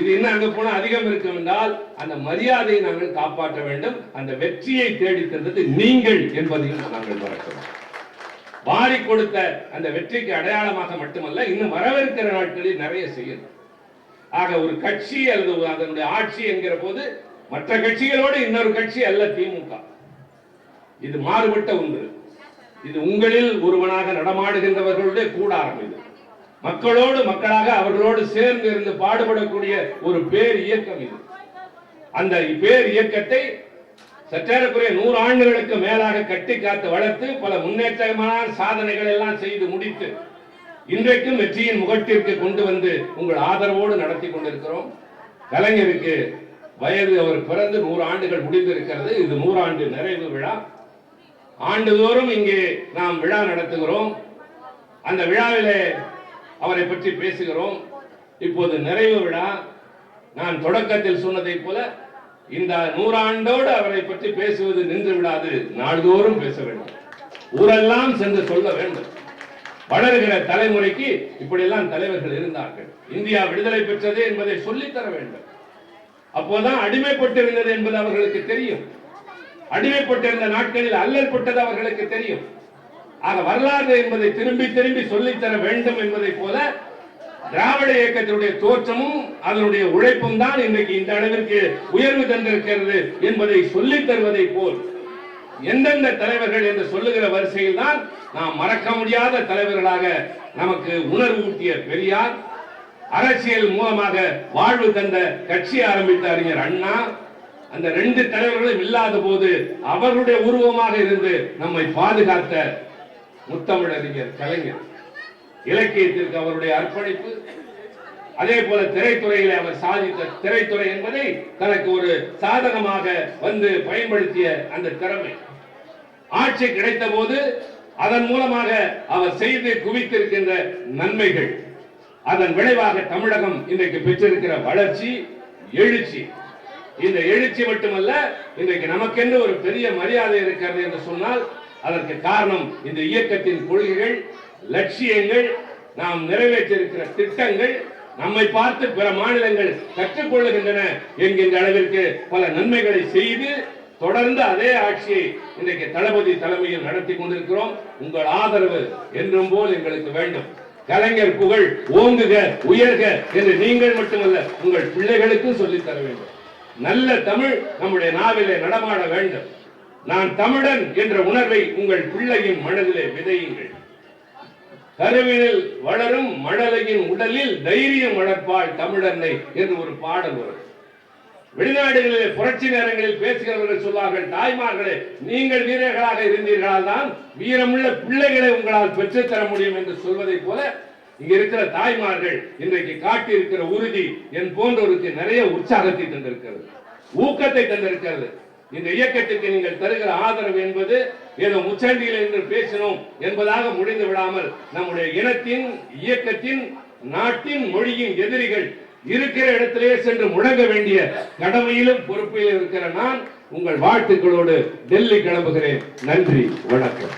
இது இன்னும் அங்க போனா அதிகம் இருக்கும் என்றால் அந்த மரியாதையை நாங்கள் காப்பாற்ற வேண்டும். அந்த வெற்றியை தேடி தந்தது நீங்கள் என்பதையும் நாங்கள் மறக்கிறோம். வாரி கொடுத்த அந்த வெற்றிக்கு அடையாளமாக மட்டுமல்ல, இன்னும் வரவிருக்கிற நாட்களில் நிறைய செய்யணும். ஆக ஒரு கட்சி அல்லது அதனுடைய ஆட்சி என்கிற போது மற்ற கட்சிகளோடு இன்னொரு கட்சி அல்ல திமுக. இது மாறுபட்ட ஒன்று. இது உங்களில் ஒருவனாக நடமாடுகின்றவர்களுடைய கூடாரம். இது மக்களோடு மக்களாக அவர்களோடு சேர்ந்து இருந்து பாடுபடக்கூடிய ஒரு பேர் இயக்கம். இது அந்த பேர் இயக்கத்தை சற்றேறக்குறைய 100 ஆண்டுகளுக்கு மேலாக கட்டி காத்து வளர்த்து பல முன்னேற்றமான சாதனைகள் எல்லாம் செய்து முடித்து இன்றைக்கும் வெற்றியின் முகட்டிற்கு கொண்டு வந்து உங்கள் ஆதரவோடு நடத்தி கொண்டிருக்கிறோம். கலைஞருக்கு வயது, அவர் பிறந்து 100 ஆண்டுகள் முடிந்திருக்கிறது. இது 100 ஆண்டு நிறைவு விழா. ஆண்டுதோறும் இங்கே நாம் விழா நடத்துகிறோம். அந்த விழாவிலே அவரை பற்றி பேசுகிறோம். இப்போது நிறைவு விழா. நான் தொடக்கத்தில் சொன்னதை போல இந்த 100 ஆண்டோடு அவரை பற்றி பேசுவது நின்று விடாது, நாள்தோறும் பேச வேண்டும், ஊரெல்லாம் சென்று சொல்ல வேண்டும். வளர்கிற தலைமுறைக்கு இப்படியெல்லாம் தலைவர்கள் இருந்தார்கள். இந்தியா விடுதலை பெற்றது என்பதை சொல்லித்தர வேண்டும். அப்போதான் அடிமைப்பட்டிருந்தது என்பது அவர்களுக்கு தெரியும். அடிமைப்பட்டிருந்த நாட்களில் அல்லல் பட்டது அவர்களுக்கு தெரியும். ஆக வரலாறு என்பதை திரும்பி திரும்பி சொல்லித்தர வேண்டும் என்பதை போல திராவிட இயக்கத்தினுடைய தோற்றமும் அதனுடைய உழைப்பும் தான் இன்றைக்கு இந்த அளவிற்கு உயர்வு தந்திருக்கிறது என்பதை சொல்லித் தருவதை போல் எந்தெந்த தலைவர்கள் என்று சொல்லுகிற வரிசையில் தான் நாம் மறக்க முடியாத தலைவர்களாக நமக்கு உணர்வு ஊட்டிய பெரியார், அரசியல் மூலமாக வாழ்வு தந்த கட்சி ஆரம்பித்த அறிஞர் அண்ணா, அந்த 2 தலைவர்களும் இல்லாத போது அவர்களுடைய உருவமாக இருந்து நம்மை பாதுகாத்த முத்தமிழறிஞர் கலைஞர். இலக்கியத்திற்கு அவருடைய அர்ப்பணிப்பு, அதே போல திரைத்துறையில் அவர் சாதித்த திரைத்துறை என்பதை தனக்கு ஒரு சாதகமாக வந்து பயன்படுத்திய அந்த திறமை, ஆட்சி கிடைத்த போது அதன் மூலமாக அவர் செய்து குவித்திருக்கின்ற நன்மைகள், அதன் விளைவாக தமிழகம் இன்றைக்கு பெற்றிருக்கிற வளர்ச்சி, எழுச்சி. இந்த எழுச்சி மட்டுமல்ல, இன்றைக்கு நமக்கென்று ஒரு பெரிய மரியாதை இருக்கிறது என்று சொன்னால் அதற்கு காரணம் இந்த இயக்கத்தின் கொள்கைகள், லட்சியங்கள், நாம் நிறைவேற்றியிருக்கிற திட்டங்கள், நம்மை பார்த்து பிற மாநிலங்கள் கற்றுக்கொள்ளுகின்றன என்கின்ற அளவிற்கு பல நன்மைகளை செய்து தொடர்ந்து அதே ஆட்சியை இன்றைக்கு தளபதி தலைமையில் நடத்தி கொண்டிருக்கிறோம். உங்கள் ஆதரவு என்றும் போல் எங்களுக்கு வேண்டும். கலைஞர் புகழ் ஓங்குக, உயர்க என்று நீங்கள் மட்டுமல்ல உங்கள் பிள்ளைகளுக்கும் சொல்லித் தர வேண்டும். நல்ல தமிழ் நம்முடைய நாவிலே நடமாட வேண்டும். நான் தமிழன் என்ற உணர்வை உங்கள் பிள்ளையின் மனதிலே விதையுங்கள். கருவினில் வளரும் மழலையின் உடலில் தைரியம் வளர்ப்பாள் தமிழன்னை என்று ஒரு பாடல் வரும். வெளிநாடுகளில் புரட்சி நேரங்களில் பேசுகிறவர்கள் சொல்வார்கள், தாய்மார்களே நீங்கள் வீரர்களாக இருந்தீர்களால் தான் வீரமுள்ள பிள்ளைகளை உங்களால் பெற்றுத்தர முடியும் என்று சொல்வதை போல இங்க இருக்கிற தாய்மார்கள் இன்றைக்கு காட்டி இருக்கிற உறுதி என் போன்றோருக்கு நிறைய உற்சாகத்தை தந்திருக்கிறது, ஊக்கத்தை தந்திருக்கிறது. இந்த இயக்கத்திற்கு நீங்கள் தருகிற ஆதரவு என்பது ஏதோ முச்சண்டியில் என்று பேசினோம் என்பதாக முடிந்து விடாமல் நம்முடைய இனத்தின், இயக்கத்தின், நாட்டின், மொழியின் எதிரிகள் இருக்கிற இடத்திலே சென்று முழங்க வேண்டிய கடமையிலும் பொறுப்பிலும் இருக்கிற நான் உங்கள் வாழ்த்துக்களோடு டெல்லி கிளம்புகிறேன். நன்றி, வணக்கம்.